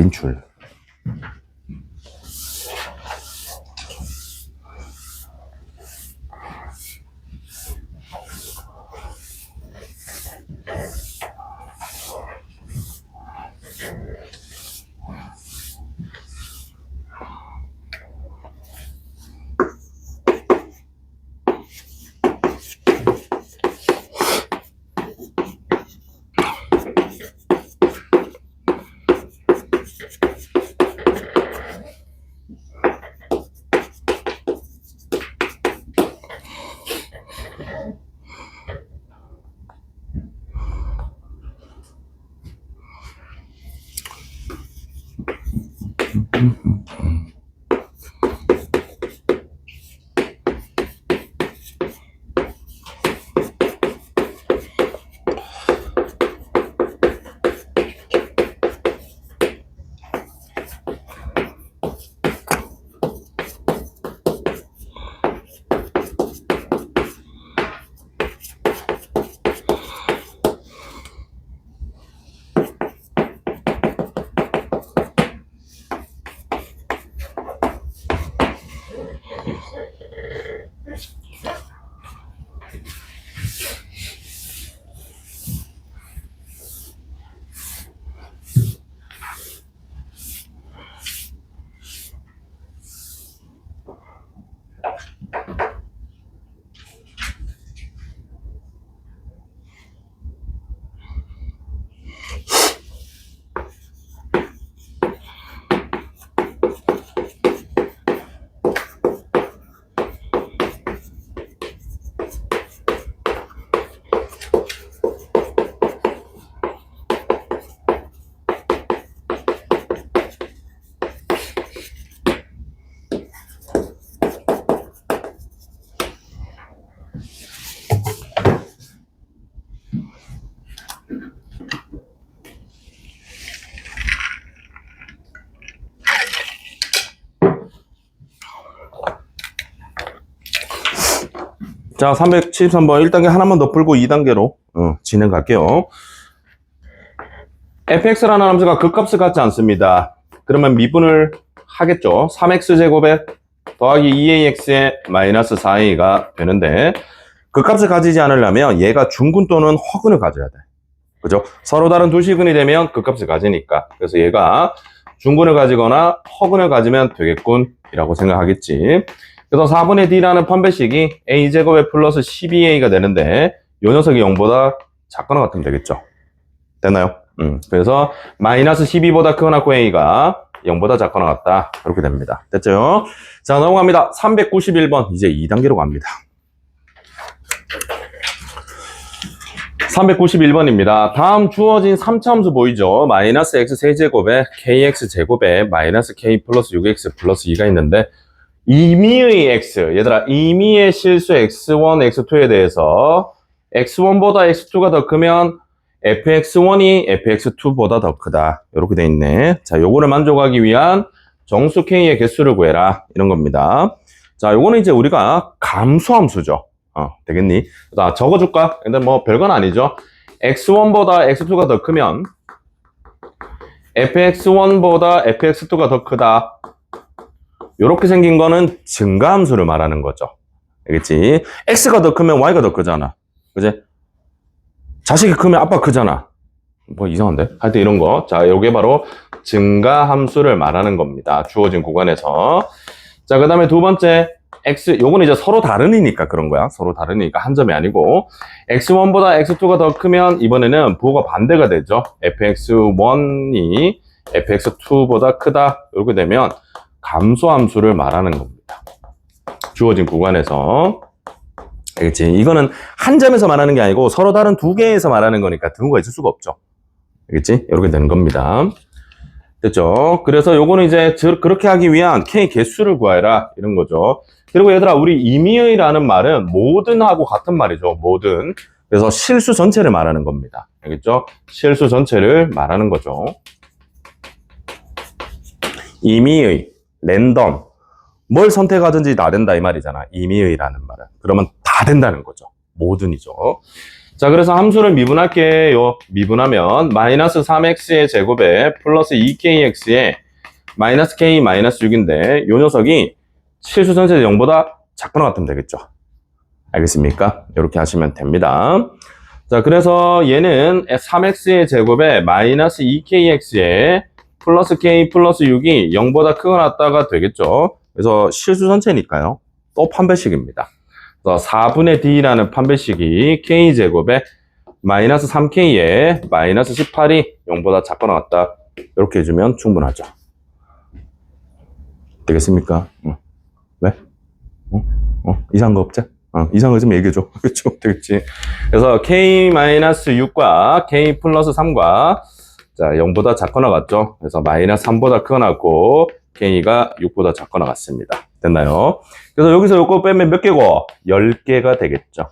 자, 373번 1단계 하나만 더 풀고 2단계로 진행 갈게요. fx라는 함수가 극값을 갖지 않습니다. 그러면 미분을 하겠죠. 3x제곱에 더하기 2ax에 마이너스 4a가 되는데 극값을 가지지 않으려면 얘가 중근 또는 허근을 가져야 돼. 그죠? 서로 다른 두 시근이 되면 극값을 가지니까. 그래서 얘가 중근을 가지거나 허근을 가지면 되겠군 이라고 생각하겠지. 그래서 4분의 d라는 판별식이 a제곱에 플러스 12a가 되는데 이 녀석이 0보다 작거나 같으면 되겠죠. 됐나요? 그래서 마이너스 12보다 크거나 a가 0보다 작거나 같다. 이렇게 됩니다. 됐죠? 자, 넘어갑니다. 391번 이제 2단계로 갑니다. 391번입니다. 다음 주어진 3차 함수 보이죠? 마이너스 x 세제곱에 kx 제곱에 마이너스 k 플러스 6x 플러스 2가 있는데 임의의 x, 얘들아 임의의 실수 x1, x2에 대해서 x1보다 x2가 더 크면 fx1이 fx2보다 더 크다. 이렇게 돼 있네. 자, 요거를 만족하기 위한 정수 k의 개수를 구해라. 이런 겁니다. 자, 요거는 이제 우리가 감수함수죠. 되겠니? 자, 적어줄까? 근데 뭐 별건 아니죠. x1보다 x2가 더 크면 fx1보다 fx2가 더 크다. 이렇게 생긴 거는 증가함수를 말하는 거죠. 알겠지? x가 더 크면 y가 더 크잖아. 그지? 자식이 크면 아빠 크잖아. 뭐 이상한데? 하여튼 이런 거. 자, 요게 바로 증가함수를 말하는 겁니다. 주어진 구간에서. 자, 그 다음에 두 번째, x, 요거는 이제 서로 다르니까 그런 거야. 서로 다르니까 한 점이 아니고, x1보다 x2가 더 크면 이번에는 부호가 반대가 되죠. fx1이 fx2보다 크다. 이렇게 되면 감소함수를 말하는 겁니다. 주어진 구간에서. 알겠지? 이거는 한 점에서 말하는 게 아니고 서로 다른 두 개에서 말하는 거니까 등호가 있을 수가 없죠. 알겠지? 이렇게 되는 겁니다. 됐죠? 그래서 요거는 이제 그렇게 하기 위한 k 개수를 구해라 이런 거죠. 그리고 얘들아, 우리 임의의라는 말은 모든하고 같은 말이죠. 모든. 그래서 실수 전체를 말하는 겁니다. 알겠죠? 실수 전체를 말하는 거죠. 임의의, 랜덤, 뭘 선택하든지 다 된다 이 말이잖아. 임의의라는 말은. 그러면 다 된다는 거죠. 모든이죠. 자, 그래서 함수를 미분할게요. 미분하면 마이너스 3x의 제곱에 플러스 2kx의 마이너스 k 마이너스 6인데 요 녀석이 실수 전체 0보다 작거나 같으면 되겠죠. 알겠습니까? 이렇게 하시면 됩니다. 자, 그래서 얘는 3x의 제곱에 마이너스 2kx의 플러스 k 플러스 6이 0보다 크거나 같다가 되겠죠. 그래서 실수 전체니까요. 또 판별식입니다. 그래서 4분의 d라는 판별식이 k제곱에 마이너스 3k에 마이너스 18이 0보다 작거나 같다. 이렇게 해주면 충분하죠. 되겠습니까? 왜? 이상한 거 없지? 이상한 거 좀 얘기해줘. 그렇죠? 되겠지? 그래서 k-6과 k 플러스 3과 자, 0보다 작거나 같죠? 그래서 마이너스 3보다 크거나 같고 k가 6보다 작거나 같습니다. 됐나요? 그래서 여기서 요거 빼면 몇 개고? 10개가 되겠죠.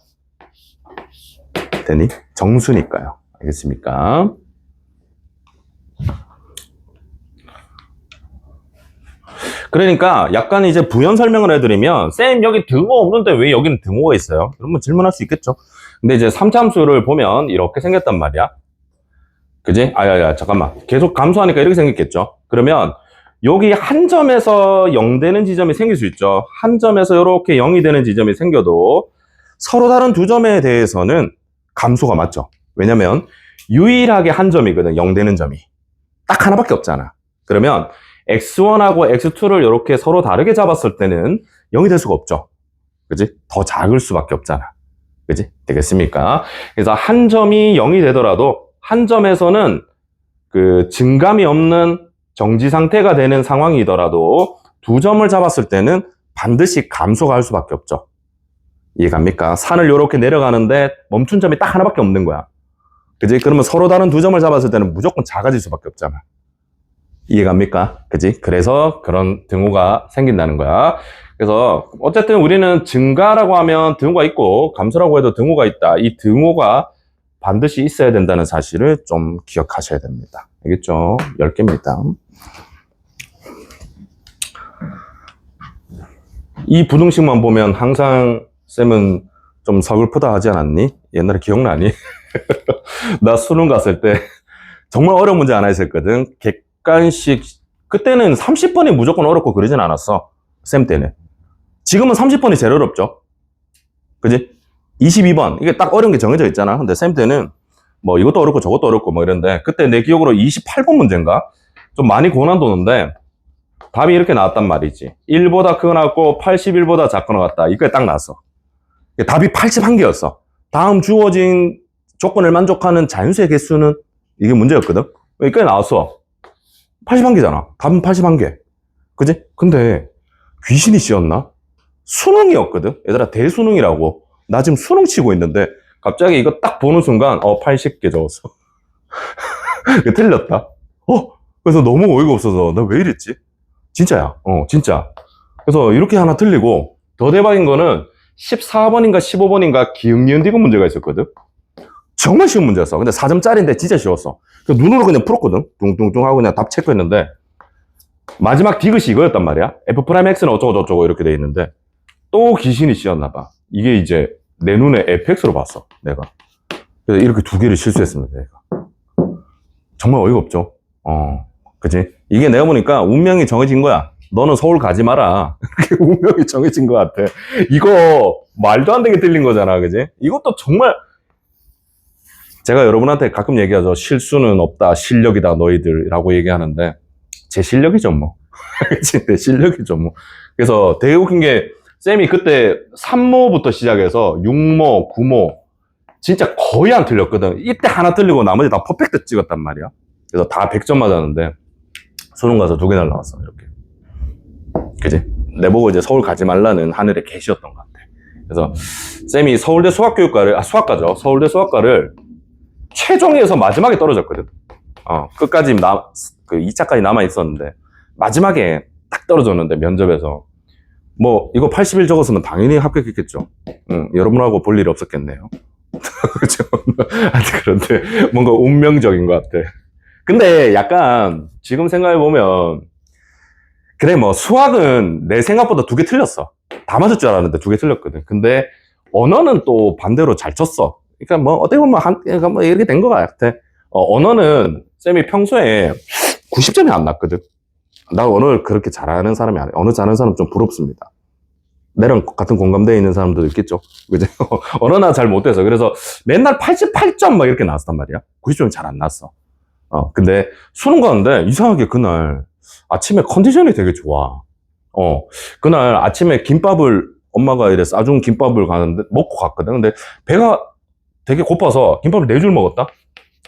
되니? 정수니까요. 알겠습니까? 그러니까 약간 이제 부연 설명을 해드리면 쌤 여기 등호 없는데 왜 여기는 등호가 있어요? 그러면 질문할 수 있겠죠. 근데 이제 3차함수를 보면 이렇게 생겼단 말이야. 그지? 잠깐만. 계속 감소하니까 이렇게 생겼겠죠. 그러면 여기 한 점에서 0 되는 지점이 생길 수 있죠. 한 점에서 이렇게 0이 되는 지점이 생겨도 서로 다른 두 점에 대해서는 감소가 맞죠. 왜냐면 유일하게 한 점이거든. 0 되는 점이. 딱 하나밖에 없잖아. 그러면 x1하고 x2를 이렇게 서로 다르게 잡았을 때는 0이 될 수가 없죠. 그지? 더 작을 수밖에 없잖아. 그지? 되겠습니까? 그래서 한 점이 0이 되더라도 한 점에서는 그 증감이 없는 정지 상태가 되는 상황이더라도 두 점을 잡았을 때는 반드시 감소가 할 수밖에 없죠. 이해갑니까? 산을 이렇게 내려가는데 멈춘 점이 딱 하나밖에 없는 거야. 그지? 그러면 서로 다른 두 점을 잡았을 때는 무조건 작아질 수밖에 없잖아. 이해갑니까? 그지? 그래서 그런 등호가 생긴다는 거야. 그래서 어쨌든 우리는 증가라고 하면 등호가 있고 감소라고 해도 등호가 있다. 이 등호가 반드시 있어야 된다는 사실을 좀 기억하셔야 됩니다. 알겠죠? 10개입니다. 이 부등식만 보면 항상 쌤은 좀 서글프다 하지 않았니? 옛날에 기억나니? 나 수능 갔을 때 정말 어려운 문제 하나 있었거든. 객관식 그때는 30번이 무조건 어렵고 그러진 않았어. 쌤 때는. 지금은 30번이 제일 어렵죠. 그지? 22번. 이게 딱 어려운 게 정해져 있잖아. 근데 쌤 때는 뭐 이것도 어렵고 저것도 어렵고 뭐 이런데 그때 내 기억으로 28번 문제인가? 좀 많이 고난도는데 답이 이렇게 나왔단 말이지. 1보다 크거나 같고 81보다 작거나 같다. 이거에 딱 나왔어. 답이 81개였어. 다음 주어진 조건을 만족하는 자연수의 개수는 이게 문제였거든. 이거에 나왔어. 81개잖아. 답은 81개. 그지? 근데 귀신이 씌었나? 수능이었거든. 얘들아 대수능이라고. 나 지금 수능 치고 있는데 갑자기 이거 딱 보는 순간 80개 적었어. 틀렸다. 그래서 너무 어이가 없어서 나 왜 이랬지? 진짜야. 진짜. 그래서 이렇게 하나 틀리고 더 대박인 거는 14번인가 15번인가 기억, 니은, 디귿 문제가 있었거든. 정말 쉬운 문제였어. 근데 4점짜리인데 진짜 쉬웠어. 그래서 눈으로 그냥 풀었거든. 뚱뚱뚱 하고 그냥 답 체크했는데 마지막 디귿이 이거였단 말이야. F'X는 어쩌고저쩌고 이렇게 돼 있는데 또 귀신이 씌었나 봐. 이게 이제 내 눈에 fx로 봤어, 내가. 그래서 이렇게 두 개를 실수했습니다, 내가. 정말 어이가 없죠? 그치? 이게 내가 보니까 운명이 정해진 거야. 너는 서울 가지 마라. 그렇게 운명이 정해진 것 같아. 이거 말도 안 되게 들린 거잖아, 그지? 이것도 정말 제가 여러분한테 가끔 얘기하죠. 실수는 없다, 실력이다, 너희들이라고 얘기하는데 제 실력이죠, 뭐. 그치? 내 실력이죠, 뭐. 그래서 되게 웃긴 게 쌤이 그때 3모부터 시작해서 6모, 9모 진짜 거의 안 틀렸거든. 이때 하나 틀리고 나머지 다 퍼펙트 찍었단 말이야. 그래서 다 100점 맞았는데 수능 가서 2개 날라왔어, 이렇게. 그지? 내보고 이제 서울 가지 말라는 하늘의 계시였던 것 같아. 그래서 쌤이 서울대 수학교육과를, 수학과죠. 서울대 수학과를 최종에서 마지막에 떨어졌거든. 끝까지 그 2차까지 남아 있었는데 마지막에 딱 떨어졌는데 면접에서 뭐 이거 80일 적었으면 당연히 합격했겠죠. 여러분하고 볼 일이 없었겠네요. 그렇죠. 그런데 뭔가 운명적인 것 같아. 근데 약간 지금 생각해 보면 그래 뭐 수학은 내 생각보다 2개 틀렸어. 다 맞을 줄 알았는데 2개 틀렸거든. 근데 언어는 또 반대로 잘 쳤어. 그러니까 뭐 어떻게 보면 뭐 이렇게 된 것 같아. 언어는 쌤이 평소에 90점이 안 났거든. 나 언어를 그렇게 잘하는 사람이 아니야. 언어 잘하는 사람 좀 부럽습니다. 나랑 같은 공감대에 있는 사람도 있겠죠. 그죠? 언어나 잘 못해서. 그래서 맨날 88점 막 이렇게 나왔단 말이야. 90점이 잘 안 났어. 근데 수능 가는데 이상하게 그날 아침에 컨디션이 되게 좋아. 그날 아침에 김밥을 엄마가 이래 싸준 김밥을 가는데 먹고 갔거든. 근데 배가 되게 고파서 김밥을 4줄 먹었다.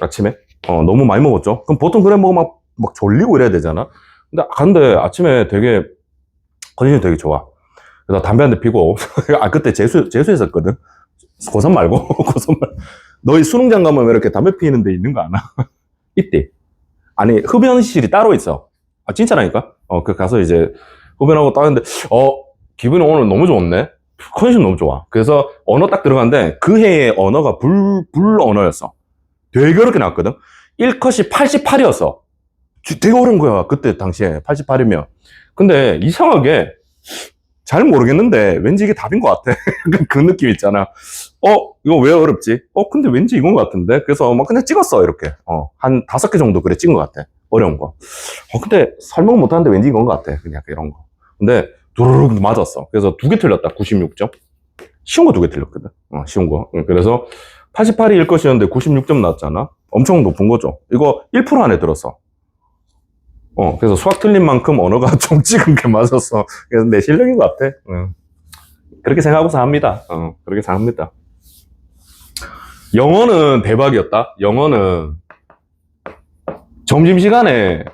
아침에. 너무 많이 먹었죠. 그럼 보통 그래 먹으면 막 졸리고 이래야 되잖아. 근데 아침에 되게 컨디션이 되게 좋아. 그래서 담배 한 대 피고 그때 재수했었거든. 고3 말고 고3 말고. 너희 수능장 가면 왜 이렇게 담배 피는 데 있는 거 아나? 있대. 아니 흡연실이 따로 있어. 진짜라니까. 그 가서 이제 흡연하고 따는데 기분이 오늘 너무 좋네. 컨디션 너무 좋아. 그래서 언어 딱 들어갔는데 그 해의 언어가 불 언어였어. 되게 어렵게 나왔거든. 1컷이 88이었어. 되게 어려운 거야. 그때 당시에 88이면. 근데 이상하게 잘 모르겠는데 왠지 이게 답인 것 같아. 그 느낌 있잖아. 이거 왜 어렵지? 근데 왠지 이건 것 같은데. 그래서 막 그냥 찍었어, 이렇게. 한 5개 정도 그래 찍은 것 같아. 어려운 거. 근데 설명 못하는데 왠지 이건 것 같아. 그냥 이런 거. 근데 두루룩 맞았어. 그래서 2개 틀렸다. 96점. 쉬운 거 2개 틀렸거든. 쉬운 거. 그래서 88이 1것이었는데 96점 나왔잖아. 엄청 높은 거죠. 이거 1% 안에 들었어. 그래서 수학 틀린 만큼 언어가 좀 찍은 게 맞았어. 그래서 내 실력인 것 같아. 그렇게 생각하고 삽니다. 그렇게 생각합니다. 영어는 대박이었다. 영어는 점심시간에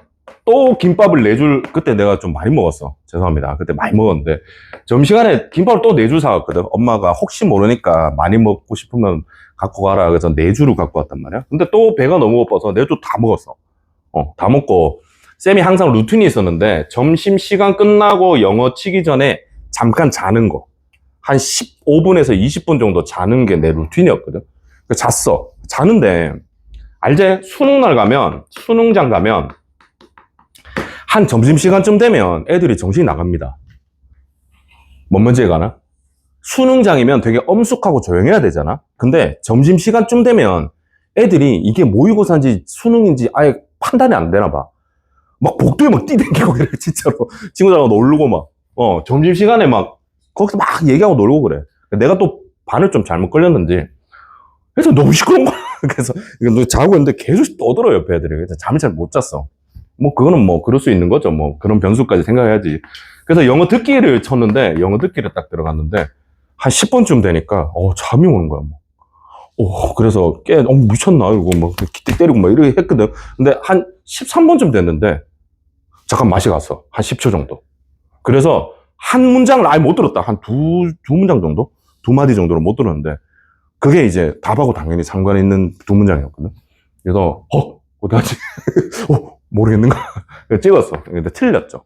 또 김밥을 4줄, 그때 내가 좀 많이 먹었어. 죄송합니다. 그때 많이 먹었는데, 점심시간에 김밥을 또 4줄 사왔거든. 엄마가 혹시 모르니까 많이 먹고 싶으면 갖고 가라. 그래서 4줄을 갖고 왔단 말이야. 근데 또 배가 너무 고파서 4줄 다 먹었어. 다 먹고, 쌤이 항상 루틴이 있었는데, 점심시간 끝나고 영어 치기 전에 잠깐 자는 거. 한 15분에서 20분 정도 자는 게 내 루틴이었거든. 그래서 잤어. 자는데, 알제? 수능장 가면, 한 점심시간쯤 되면 애들이 정신이 나갑니다. 뭔 문제 가나? 수능장이면 되게 엄숙하고 조용해야 되잖아? 근데 점심시간쯤 되면 애들이 이게 모의고사인지 수능인지 아예 판단이 안 되나 봐. 막 복도에 막 뛰댕기고 그래, 진짜로. 친구들하고 놀고 막, 점심시간에 막, 거기서 막 얘기하고 놀고 그래. 내가 또 반을 좀 잘못 걸렸는지, 그래서 너무 시끄러운 거야. 그래서 자고 있는데 계속 떠들어, 옆에 애들이. 그래서 잠을 잘 못 잤어. 뭐, 그거는 뭐, 그럴 수 있는 거죠. 뭐, 그런 변수까지 생각해야지. 그래서 영어 듣기를 쳤는데, 영어 듣기를 딱 들어갔는데, 한 10분쯤 되니까, 잠이 오는 거야, 뭐. 그래서 미쳤나? 이거 막, 기대 때리고 막 이렇게 했거든. 근데 한 13분쯤 됐는데, 잠깐 맛이 갔어. 한 10초 정도. 그래서 한 문장을 아예 못 들었다. 한 두 문장 정도? 2마디 정도를 못 들었는데, 그게 이제 답하고 당연히 상관 있는 2문장이었거든. 그래서, 어떡하지? 모르겠는가? 찍었어. 근데 틀렸죠.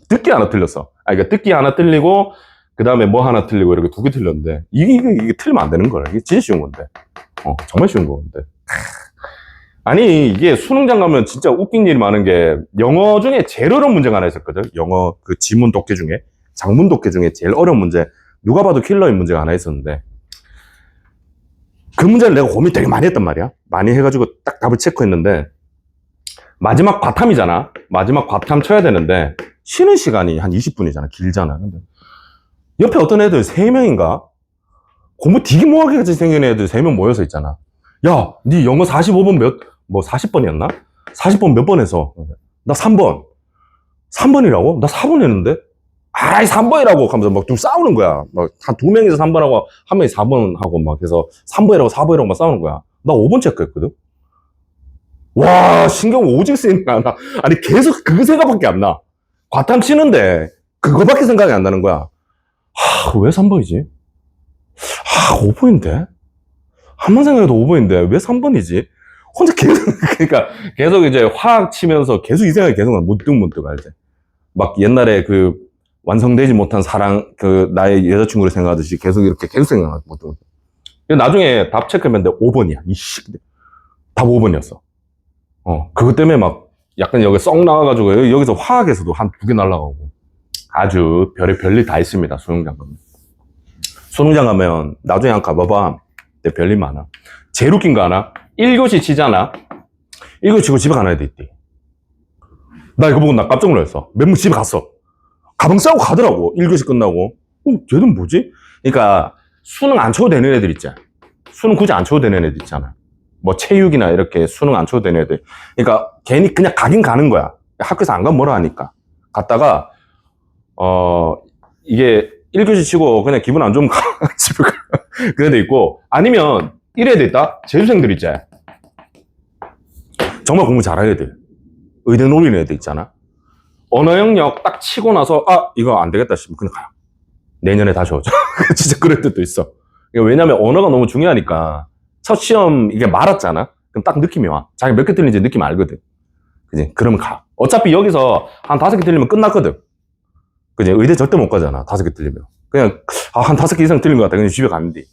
듣기 하나 틀렸어. 그러니까 듣기 하나 틀리고, 그 다음에 뭐 하나 틀리고, 이렇게 2개 틀렸는데, 이게 틀리면 안 되는 거야. 이게 진짜 쉬운 건데. 정말 쉬운 건데. 아니, 이게 수능장 가면 진짜 웃긴 일이 많은 게, 영어 중에 제일 어려운 문제가 하나 있었거든. 영어 그 지문 독해 중에, 장문 독해 중에 제일 어려운 문제, 누가 봐도 킬러인 문제가 하나 있었는데, 그 문제를 내가 고민 되게 많이 했단 말이야. 많이 해가지고 딱 답을 체크했는데, 마지막 과탐이잖아. 마지막 과탐 쳐야 되는데, 쉬는 시간이 한 20분이잖아. 길잖아. 근데 옆에 어떤 애들 3명인가? 공부 되게 뭐하게 같이 생긴 애들 3명 모여서 있잖아. 야, 니 영어 45번 40번이었나? 40번 몇 번 했어? 나 3번. 3번이라고? 나 4번 했는데? 아이, 3번이라고 하면서 막 좀 싸우는 거야. 막 한 2명이서 3번하고, 한 명이 4번 하고 막 해서 3번이라고 4번이라고 막 싸우는 거야. 나 5번 체크했거든? 와, 신경 오직 쓰이는 거 나. 아니, 계속 그 생각밖에 안 나. 과탐 치는데, 그거밖에 생각이 안 나는 거야. 왜 3번이지? 5번인데? 한번 생각해도 5번인데, 왜 3번이지? 혼자 계속, 그러니까, 계속 이제 화학 치면서 계속 이 생각이 계속 나. 문득문득 알지? 막 옛날에 그, 완성되지 못한 사랑, 그, 나의 여자친구를 생각하듯이 계속 이렇게 계속 생각나. 나중에 답 체크했는데 5번이야. 답 5번이었어. 그것 때문에 막 약간 여기 썩 나와가지고 여기서 화학에서도 한 2개 날라가고 아주 별일 다 있습니다. 수능장 가면. 수능장 가면 나중에 한번 가봐봐. 근데 별일 많아. 제일 웃긴 거 하나? 1교시 치잖아. 1교시 치고 집에 가는 애들 있대. 나 이거 보고 나 깜짝 놀랐어. 몇 명 집에 갔어. 가방 싸고 가더라고. 1교시 끝나고. 쟤는 뭐지? 그러니까 수능 안 쳐도 되는 애들 있잖아. 수능 굳이 안 쳐도 되는 애들 있잖아. 뭐 체육이나 이렇게 수능 안 쳐도 되는 애들. 그러니까 괜히 그냥 가긴 가는 거야. 학교에서 안 가면 뭐라 하니까. 갔다가 이게 1교시 치고 그냥 기분 안 좋으면 집에 가. 그런 애도 있고 아니면 이런 애들 있다. 재수생들 있지. 정말 공부 잘하는 애들. 의대 노리는 애들 있잖아. 언어 영역 딱 치고 나서 이거 안 되겠다 싶으면 그냥 가요. 내년에 다시 오죠. 진짜 그럴 때도 있어. 왜냐면 언어가 너무 중요하니까 첫 시험 이게 말았잖아. 그럼 딱 느낌이 와. 자기 몇 개 틀린지 느낌 알거든. 그지? 그러면 가. 어차피 여기서 한 5개 틀리면 끝났거든. 그지? 의대 절대 못 가잖아. 5개 틀리면. 그냥 한 5개 이상 틀린 것 같아. 그냥 집에 가는데.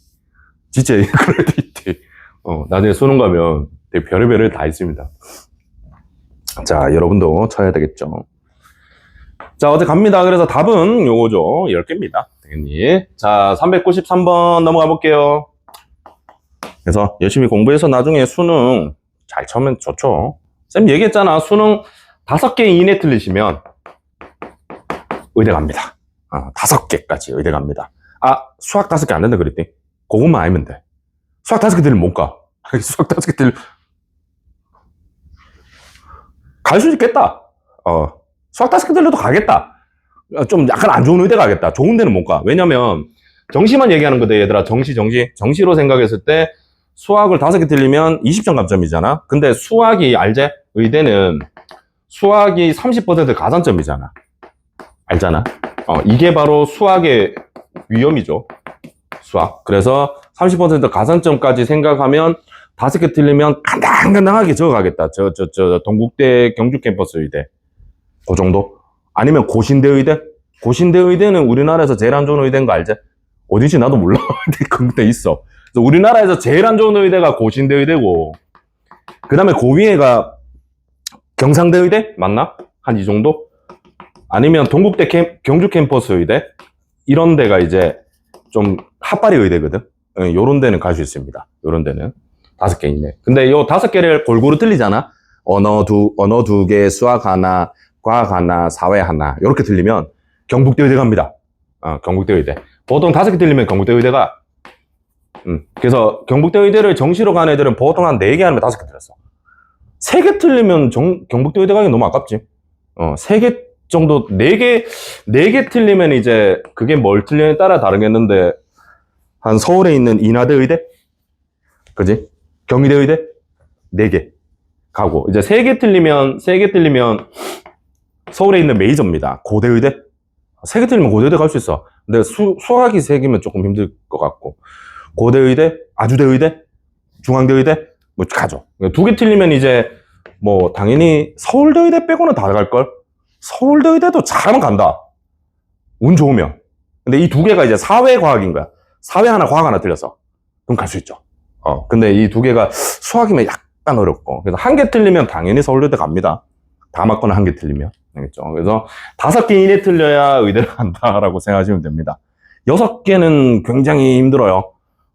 진짜 그럴 때 있대. 나중에 수능 가면 되게 별의별을 다 있습니다. 자, 여러분도 쳐야 되겠죠. 자, 어제 갑니다. 그래서 답은 요거죠. 10개입니다. 당연히. 자, 393번 넘어가 볼게요. 그래서 열심히 공부해서 나중에 수능 잘 쳐면 좋죠. 쌤 얘기했잖아. 수능 5개 이내 틀리시면 의대 갑니다. 5개까지 의대 갑니다. 수학 5개 안 된다 그랬대. 그것만 알면 돼. 수학 5개 틀리면 못 가. 수학 5개 틀리면 갈 수 있겠다. 수학 5개 틀려도 가겠다. 좀 약간 안 좋은 의대 가겠다. 좋은 데는 못 가. 왜냐면 정시만 얘기하는 거다 얘들아. 정시로 생각했을 때 수학을 5개 틀리면 20점 감점이잖아. 근데 수학이 알제? 의대는 수학이 30% 가산점이잖아. 알잖아. 이게 바로 수학의 위험이죠. 수학. 그래서 30% 가산점까지 생각하면 5개 틀리면 간당간당하게 적어가겠다. 동국대 경주 캠퍼스 의대. 그 정도? 아니면 고신대 의대? 고신대 의대는 우리나라에서 제일 안 좋은 의대인 거 알지? 어딘지 나도 몰라. 근데 있어. 그래서 우리나라에서 제일 안 좋은 의대가 고신대 의대고, 그 다음에 그 위에가 경상대 의대? 맞나? 한 이 정도? 아니면 동국대 경주 캠퍼스 의대? 이런 데가 이제 좀 핫바리 의대거든? 요런 데는 갈 수 있습니다. 요런 데는. 5개 이내. 근데 요 5개를 골고루 틀리잖아? 언어 2개, 수학 하나, 과학 하나, 사회 하나. 요렇게 틀리면 경북대 의대 갑니다. 경북대 의대. 보통 5개 틀리면 경북대 의대가, 그래서 경북대 의대를 정시로 간 애들은 보통 한 4개 아니면 5개 틀렸어. 3개 틀리면 경북대 의대 가기 너무 아깝지. 3개 정도, 4개 틀리면 이제 그게 뭘 틀리냐에 따라 다르겠는데, 한 서울에 있는 인하대 의대? 그지? 경희대 의대? 4개 가고, 이제 3개 틀리면 서울에 있는 메이저입니다. 고대 의대? 3개 틀리면 고대 의대 갈 수 있어. 근데 수학이 3개면 조금 힘들 것 같고, 고대 의대, 아주대 의대, 중앙대 의대, 뭐 가죠. 2개 틀리면 이제 뭐 당연히 서울대 의대 빼고는 다 갈걸? 서울대 의대도 잘하면 간다. 운 좋으면. 근데 이 2개가 이제 사회과학인 거야. 사회 하나, 과학 하나 틀렸어. 그럼 갈 수 있죠. 근데 이 2개가 수학이면 약간 어렵고. 그래서 1개 틀리면 당연히 서울대 갑니다. 다 맞거나 1개 틀리면. 알겠죠? 그래서 5개 이내 틀려야 의대를 간다라고 생각하시면 됩니다. 6개는 굉장히 힘들어요.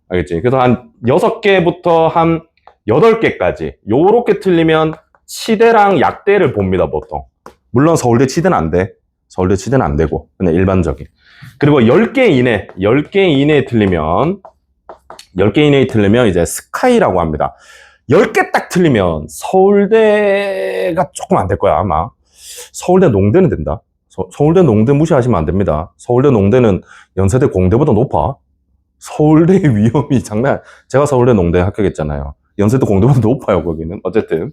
알겠지? 그래서 한 6개부터 한 8개까지. 요렇게 틀리면 치대랑 약대를 봅니다, 보통. 물론 서울대 치대는 안 돼. 서울대 치대는 안 되고 그냥 일반적인. 그리고 10개 이내에 틀리면 이제 스카이라고 합니다. 10개 딱 틀리면 서울대가 조금 안 될 거야, 아마. 서울대 농대는 된다. 서울대 농대 무시하시면 안 됩니다. 서울대 농대는 연세대 공대보다 높아. 서울대의 위험이 제가 서울대 농대 합격했잖아요. 연세대 공대보다 높아요, 거기는. 어쨌든.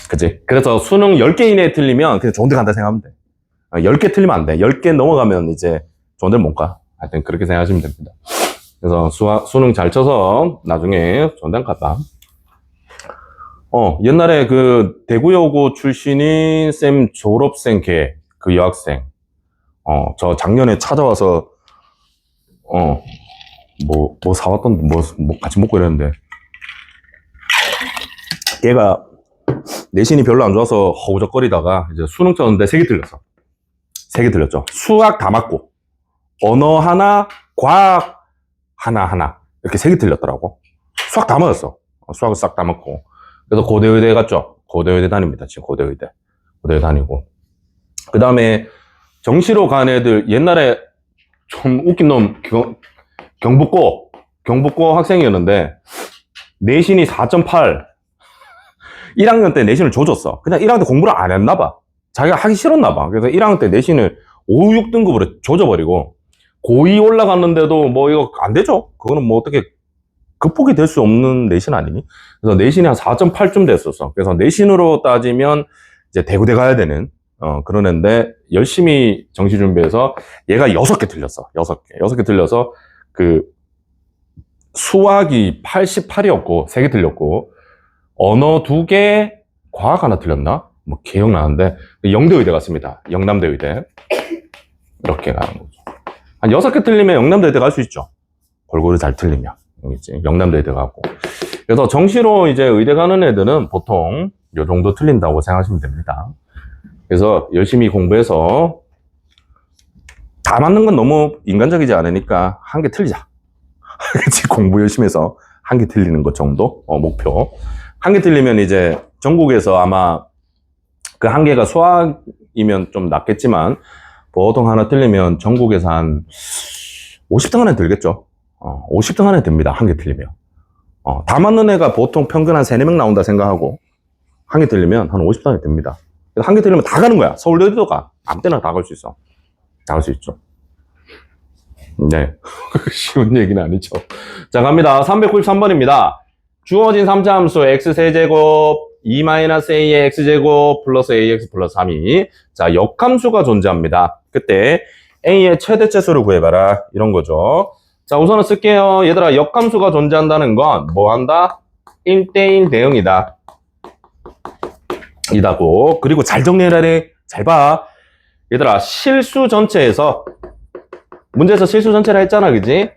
그치? 그래서 수능 10개 이내에 틀리면 그냥 좋은 데 간다 생각하면 돼. 10개 틀리면 안 돼. 10개 넘어가면 이제 좋은 데를 못 가. 하여튼 그렇게 생각하시면 됩니다. 그래서 수능 잘 쳐서 나중에 좋은 데 갔다. 옛날에 그 대구여고 출신인 쌤 졸업생 그 여학생. 저 작년에 찾아와서, 뭐 사왔던데, 뭐 같이 먹고 이랬는데. 걔가 내신이 별로 안 좋아서 허우적거리다가 이제 수능 쳤는데 3개 틀렸어. 3개 틀렸죠. 수학 다 맞고, 언어 하나, 과학 하나. 이렇게 3개 틀렸더라고. 수학 다 맞았어. 수학을 싹 다 맞고. 그래서 고대의대 갔죠. 고대의대 다닙니다. 지금 고대의대 다니고. 그 다음에 정시로 간 애들, 옛날에 좀 웃긴 놈, 경북고 학생이었는데, 내신이 4.8. 1학년 때 내신을 줘줬어. 그냥 1학년 때 공부를 안 했나봐. 자기가 하기 싫었나봐. 그래서 1학년 때 내신을 5, 6등급으로 조져버리고, 고2 올라갔는데도 뭐 이거 안 되죠? 그거는 뭐 어떻게 극복이 될 수 없는 내신 아니니? 그래서 내신이 한 4.8좀 됐었어. 그래서 내신으로 따지면 이제 대구대 가야 되는, 그런 애인데, 열심히 정시 준비해서 얘가 6개 틀렸어. 6개 틀려서 그 수학이 88이었고, 3개 틀렸고, 언어 2개, 과학 하나 틀렸나? 뭐 기억나는데, 영대의대 갔습니다. 영남대의대. 이렇게 가는 거죠. 한 6개 틀리면 영남대의대 갈 수 있죠. 골고루 잘 틀리면. 이제 영남대의대 가고. 그래서 정시로 이제 의대 가는 애들은 보통 요 정도 틀린다고 생각하시면 됩니다. 그래서 열심히 공부해서 다 맞는 건 너무 인간적이지 않으니까 1개 틀리자. 그치? 공부 열심히 해서 1개 틀리는 것 정도? 목표. 1개 틀리면 이제 전국에서 아마 그 1개가 수학이면 좀 낫겠지만 보통 하나 틀리면 전국에서 한 50등 안에 들겠죠. 50등 안에 됩니다. 1개 틀리면. 다 맞는 애가 보통 평균 한 3, 4명 나온다 생각하고 1개 틀리면 한 50등 안에 됩니다. 1개 틀리면 다 가는 거야. 서울대도 가. 아무 때나 다 갈 수 있어. 다 갈 수 있죠. 네. 쉬운 얘기는 아니죠. 자, 갑니다. 393번입니다. 주어진 3차 함수 x세제곱 2-a의 x제곱 플러스 ax 플러스 3이 자, 역함수가 존재합니다. 그때 a의 최대치수를 구해봐라. 이런 거죠. 자, 우선은 쓸게요. 얘들아, 역함수가 존재한다는 건 뭐 한다? 1대1 대응이다. 이다고. 그리고 잘 정리해라래. 잘 봐. 얘들아, 실수 전체에서 문제에서 실수 전체라 했잖아, 그지?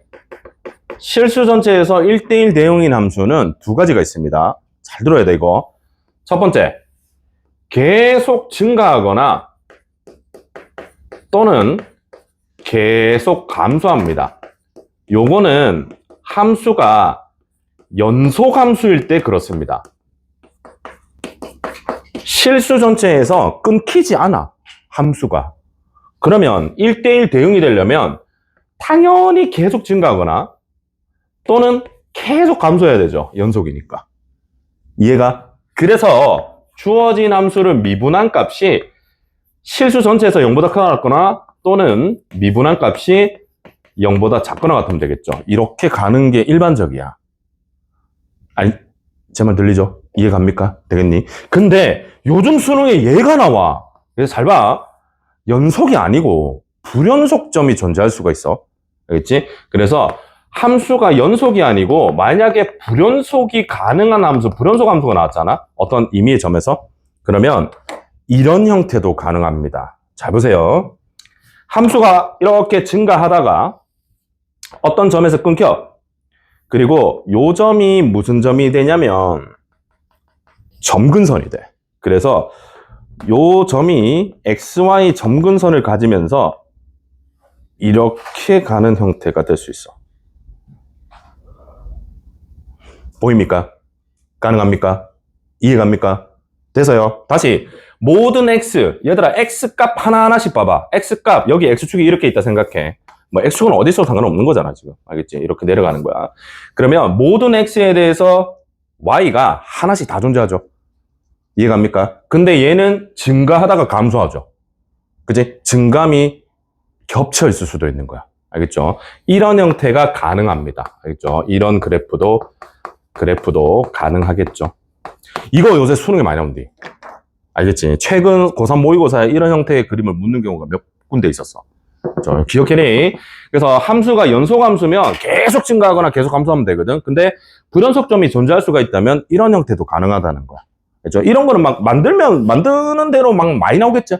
실수 전체에서 1대1 대응인 함수는 2가지가 있습니다. 잘 들어야 돼, 이거. 첫 번째, 계속 증가하거나 또는 계속 감소합니다. 요거는 함수가 연속 함수일 때 그렇습니다. 실수 전체에서 끊기지 않아, 함수가. 그러면 1대1 대응이 되려면 당연히 계속 증가하거나 또는 계속 감소해야 되죠. 연속이니까. 이해가? 그래서 주어진 함수를 미분한 값이 실수 전체에서 0보다 크거나 또는 미분한 값이 0보다 작거나 같으면 되겠죠. 이렇게 가는 게 일반적이야. 아니, 제 말 들리죠? 이해 갑니까? 되겠니? 근데 요즘 수능에 얘가 나와. 그래서 잘 봐. 연속이 아니고 불연속점이 존재할 수가 있어. 알겠지? 그래서 함수가 연속이 아니고 만약에 불연속이 가능한 함수, 불연속 함수가 나왔잖아? 어떤 임의의 점에서? 그러면 이런 형태도 가능합니다. 잘 보세요. 함수가 이렇게 증가하다가 어떤 점에서 끊겨. 그리고 요 점이 무슨 점이 되냐면 점근선이 돼. 그래서 요 점이 XY 점근선을 가지면서 이렇게 가는 형태가 될 수 있어. 보입니까? 가능합니까? 이해갑니까? 돼서요. 다시 모든 x, 얘들아 x값 하나하나씩 봐봐. x값 여기 x축이 이렇게 있다 생각해. 뭐 x축은 어디 있어도 상관없는 거잖아 지금. 알겠지? 이렇게 내려가는 거야. 그러면 모든 x에 대해서 y가 하나씩 다 존재하죠. 이해갑니까? 근데 얘는 증가하다가 감소하죠. 그치? 증감이 겹쳐 있을 수도 있는 거야. 알겠죠? 이런 형태가 가능합니다. 알겠죠? 이런 그래프도 가능하겠죠. 이거 요새 수능에 많이 나온대. 알겠지? 최근 고3 모의고사에 이런 형태의 그림을 묻는 경우가 몇 군데 있었어. 기억해내. 그래서 함수가 연속함수면 계속 증가하거나 계속 감소하면 되거든. 근데 불연속점이 존재할 수가 있다면 이런 형태도 가능하다는 거야. 그렇죠? 이런 거는 막 만드는 대로 막 많이 나오겠죠?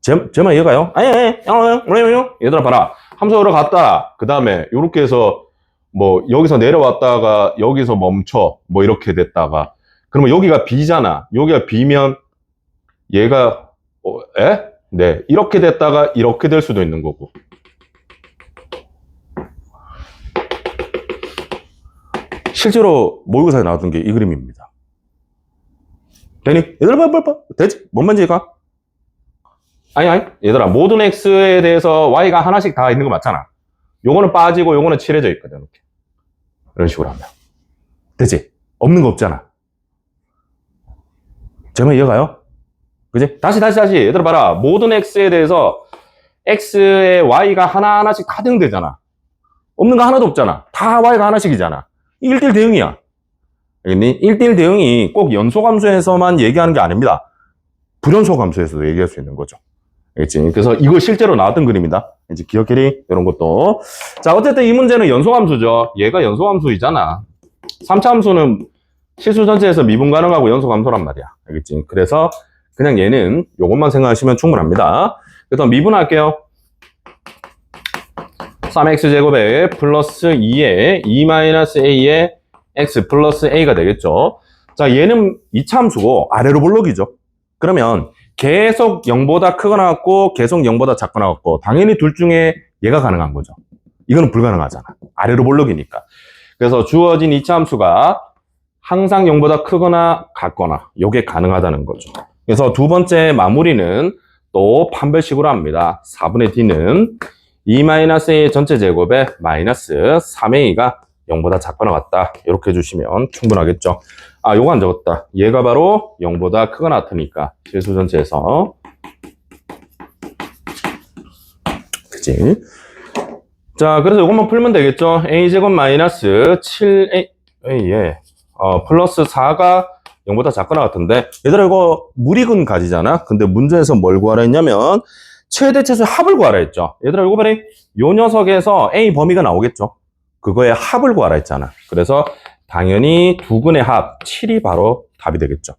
제 말 이해가요? 얘들아 봐라. 함수로 갔다. 그 다음에 이렇게 해서 뭐 여기서 내려왔다가 여기서 멈춰. 뭐 이렇게 됐다가 그러면 여기가 B잖아. 여기가 B면 얘가 네. 이렇게 됐다가 이렇게 될 수도 있는 거고. 실제로 모의고사에 나왔던 게 이 그림입니다. 되니? 얘들아 봐. 되지? 뭔 말인지 가? 아니 얘들아 모든 x에 대해서 y가 하나씩 다 있는 거 맞잖아. 요거는 빠지고 요거는 칠해져 있거든. 이렇게. 이런 식으로 하면 되지? 없는 거 없잖아. 제 말 이해가요? 그지? 다시 얘들아 봐라. 모든 x에 대해서 x의 y가 하나하나씩 다 대응되잖아. 없는 거 하나도 없잖아. 다 y가 하나씩이잖아. 1대1 대응이야. 알겠니? 1대1 대응이 꼭 연소함수에서만 얘기하는 게 아닙니다. 불연소함수에서도 얘기할 수 있는 거죠. 알겠지? 그래서 이거 실제로 나왔던 그림이다. 이제 기억해리? 이런 것도. 자, 어쨌든 이 문제는 연소함수죠. 얘가 연소함수이잖아. 3차 함수는 실수 전체에서 미분 가능하고 연소함수란 말이야. 알겠지? 그래서 그냥 얘는 요것만 생각하시면 충분합니다. 그래서 미분할게요. 3x제곱에 플러스 2에 2-a에 x 플러스 a가 되겠죠. 자, 얘는 2차 함수고 아래로 볼록이죠. 그러면 계속 0보다 크거나 같고 계속 0보다 작거나 같고 당연히 둘 중에 얘가 가능한 거죠. 이거는 불가능하잖아. 아래로 볼록이니까. 그래서 주어진 2차 함수가 항상 0보다 크거나 같거나 요게 가능하다는 거죠. 그래서 두 번째 마무리는 또 판별식으로 합니다. 4분의 d는 2-a 전체 제곱에 마이너스 3a가 0보다 작거나 같다. 이렇게 해주시면 충분하겠죠. 아, 요거 안 적었다. 얘가 바로 0보다 크거나 같으니까 실수 전체에서. 그치? 자, 그래서 요것만 풀면 되겠죠. a제곱 마이너스 7a 플러스 4가 0보다 작거나 같은데 얘들아 이거 무리근 가지잖아. 근데 문제에서 뭘 구하라 했냐면 최대 최소의 합을 구하라 했죠. 얘들아 이거 봐라. 요 녀석에서 a 범위가 나오겠죠. 그거의 합을 구하라 했잖아. 그래서 당연히 두 근의 합 7이 바로 답이 되겠죠.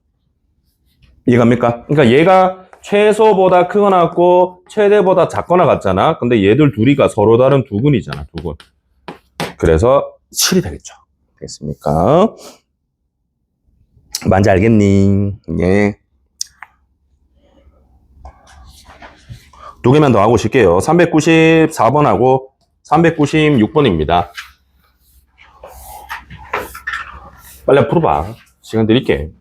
이해갑니까? 그러니까 얘가 최소보다 크거나 같고 최대보다 작거나 같잖아. 근데 얘들 둘이가 서로 다른 두 근이잖아. 두 근. 그래서 7이 되겠죠. 되겠습니까? 뭔지 알겠니? 예. 두 개만 더 하고 쉴게요. 394번하고 396번입니다. 빨리 풀어봐. 시간 드릴게.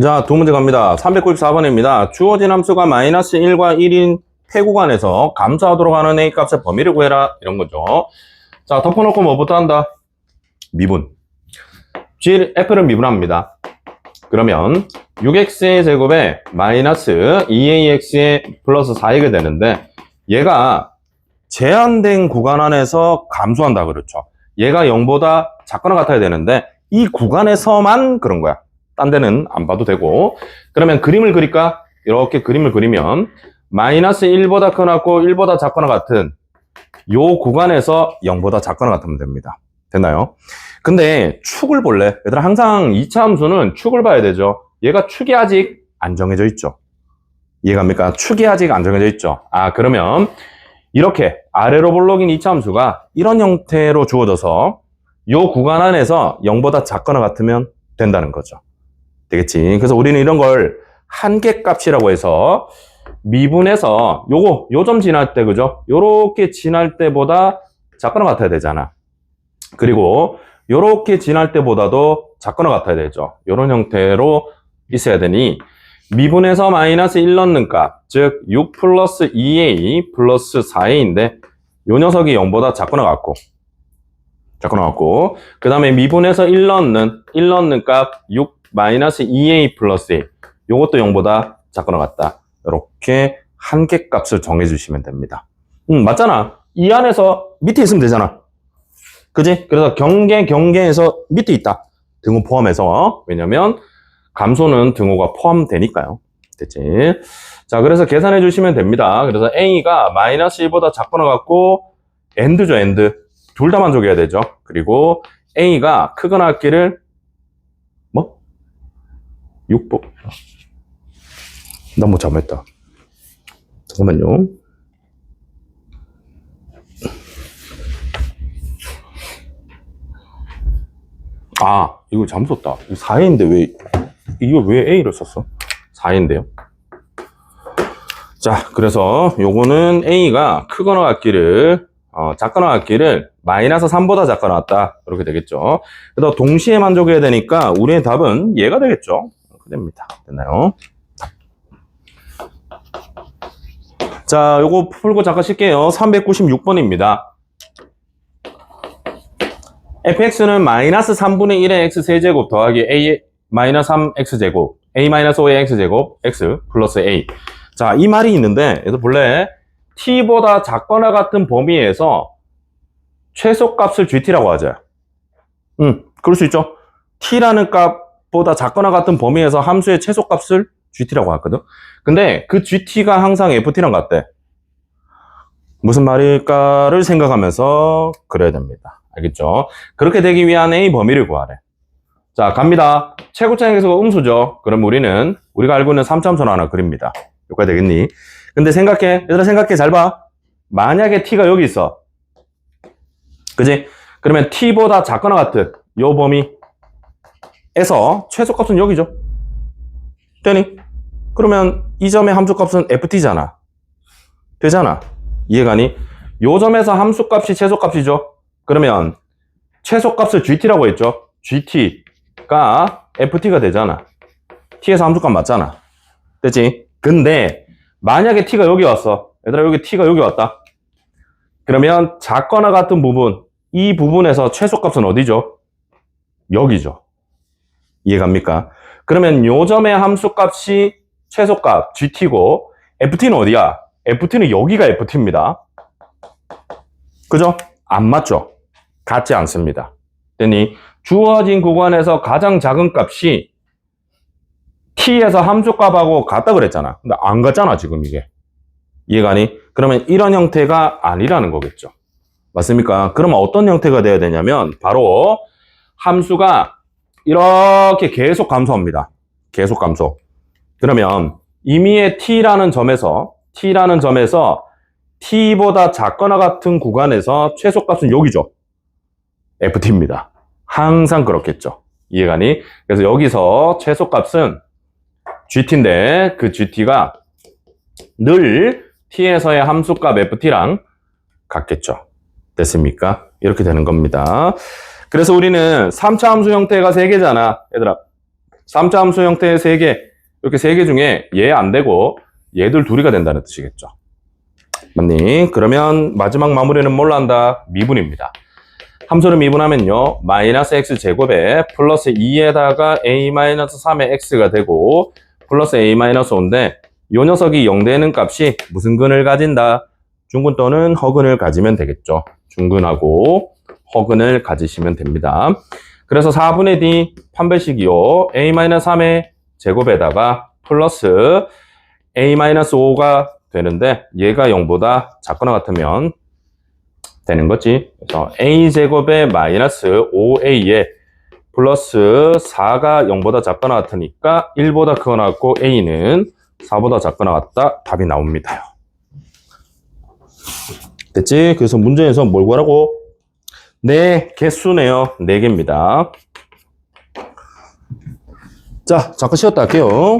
자, 두 문제 갑니다. 394번입니다. 주어진 함수가 마이너스 1과 1인 폐구간에서 감소하도록 하는 A 값의 범위를 구해라. 이런 거죠. 자, 덮어놓고 뭐부터 한다? 미분. F를 미분합니다. 그러면 6x의 제곱에 마이너스 2ax의 플러스 4x가 되는데 얘가 제한된 구간 안에서 감소한다 그렇죠. 얘가 0보다 작거나 같아야 되는데 이 구간에서만 그런 거야. 딴 데는 안 봐도 되고. 그러면 그림을 그릴까? 이렇게 그림을 그리면 마이너스 1보다 크거나 1보다 작거나 같은 요 구간에서 0보다 작거나 같으면 됩니다. 됐나요? 근데 축을 볼래? 얘들아, 항상 2차 함수는 축을 봐야 되죠. 얘가 축이 아직 안 정해져 있죠. 이해갑니까? 축이 아직 안 정해져 있죠. 아, 그러면 이렇게 아래로 볼록인 2차 함수가 이런 형태로 주어져서 요 구간 안에서 0보다 작거나 같으면 된다는 거죠. 되겠지? 그래서 우리는 이런 걸 한계값이라고 해서 미분해서 요 점 지날 때, 그죠? 요렇게 지날 때보다 작거나 같아야 되잖아. 그리고 요렇게 지날 때보다도 작거나 같아야 되죠. 요런 형태로 있어야 되니 미분해서 마이너스 1 넣는 값, 즉 6 플러스 2a 플러스 4a인데 요 녀석이 0보다 작거나 같고 그 다음에 미분해서 1 넣는 값 6 마이너스 2a 플러스 a, 요것도 0보다 작거나 같다. 이렇게 한계값을 정해주시면 됩니다. 맞잖아. 이 안에서 밑에 있으면 되잖아. 그지? 그래서 경계에서 밑에 있다. 등호 포함해서. 왜냐면 감소는 등호가 포함되니까요. 됐지? 자, 그래서 계산해 주시면 됩니다. 그래서 A가 마이너스 1보다 작거나 같고 AND죠, AND. 둘 다 만족해야 되죠. 그리고 A가 크거나 같기를 6보. 나 뭐 잘못했다. 잠깐만요. 아, 이거 잘못 썼다. 이거 4회인데 이거 왜 A를 썼어? 4회인데요. 자, 그래서 요거는 A가 크거나 같기를, 작거나 같기를 마이너스 3보다 작거나 같다. 이렇게 되겠죠. 그래서 동시에 만족해야 되니까 우리의 답은 얘가 되겠죠. 이렇게 됩니다. 됐나요? 자, 요거 풀고 잠깐 쉴게요. 396번입니다. fx는 마이너스 3분의 1의 x세제곱 더하기 a 마이너스 3x제곱 a 마이너스 5의 x제곱 x 플러스 a. 자, 이 말이 있는데 얘도 본래 t보다 작거나 같은 범위에서 최소값을 gt라고 하죠. 그럴 수 있죠. t라는 값보다 작거나 같은 범위에서 함수의 최소값을 gt라고 하거든. 근데 그 gt가 항상 ft랑 같대. 무슨 말일까를 생각하면서 그려야 됩니다. 알겠죠? 그렇게 되기 위한 A 범위를 구하래. 자, 갑니다. 최고차의 계수가 음수죠. 그럼 우리가 알고 있는 3차함수를 하나 그립니다. 여기까지 되겠니? 근데 얘들아 생각해, 잘 봐. 만약에 t가 여기 있어. 그지? 그러면 t보다 작거나 같은 요 범위에서 최소값은 여기죠. 되니? 그러면 이 점의 함수값은 ft잖아. 되잖아. 이해가니? 요 점에서 함수값이 최소값이죠. 그러면 최소값을 gt라고 했죠. gt가 ft가 되잖아. t에서 함수값 맞잖아. 됐지? 근데 만약에 t가 여기 왔어. 얘들아, 여기 t가 여기 왔다. 그러면 작거나 같은 부분, 이 부분에서 최소값은 어디죠? 여기죠. 이해갑니까? 그러면 요 점의 함수값이 최소값 gt고 ft는 어디야? ft는 여기가 ft입니다. 그죠? 안 맞죠? 같지 않습니다. 됐니? 주어진 구간에서 가장 작은 값이 t에서 함수값하고 같다 그랬잖아. 근데 안 같잖아, 지금 이게. 이해가니? 그러면 이런 형태가 아니라는 거겠죠. 맞습니까? 그러면 어떤 형태가 돼야 되냐면 바로 함수가 이렇게 계속 감소합니다. 계속 감소. 그러면 임의의 t라는 점에서 t보다 작거나 같은 구간에서 최소값은 여기죠. ft입니다. 항상 그렇겠죠. 이해가니? 그래서 여기서 최소값은 gt인데 그 gt가 늘 t에서의 함수값 ft랑 같겠죠. 됐습니까? 이렇게 되는 겁니다. 그래서 우리는 3차 함수 형태가 3개잖아. 얘들아, 3차 함수 형태의 3개, 이렇게 3개 중에 얘 안 되고 얘들 둘이가 된다는 뜻이겠죠. 맞니? 그러면 마지막 마무리는 뭘로 한다? 미분입니다. 함수를 미분하면요, 마이너스 x제곱에 플러스 2에다가 a-3의 x가 되고 플러스 a-5인데 이 녀석이 0 되는 값이 무슨 근을 가진다? 중근 또는 허근을 가지면 되겠죠. 중근하고 허근을 가지시면 됩니다. 그래서 4분의 d 판별식이요, a-3의 제곱에다가 플러스 a-5가 되는데 얘가 0보다 작거나 같으면 되는 거지. 그래서 a제곱에 마이너스 5a에 플러스 4가 0보다 작거나 같으니까 1보다 크거나 같고 a는 4보다 작거나 같다. 답이 나옵니다. 됐지? 그래서 문제에서 뭘 구하라고? 네, 개수네요. 4개입니다. 자, 잠깐 쉬었다 할게요.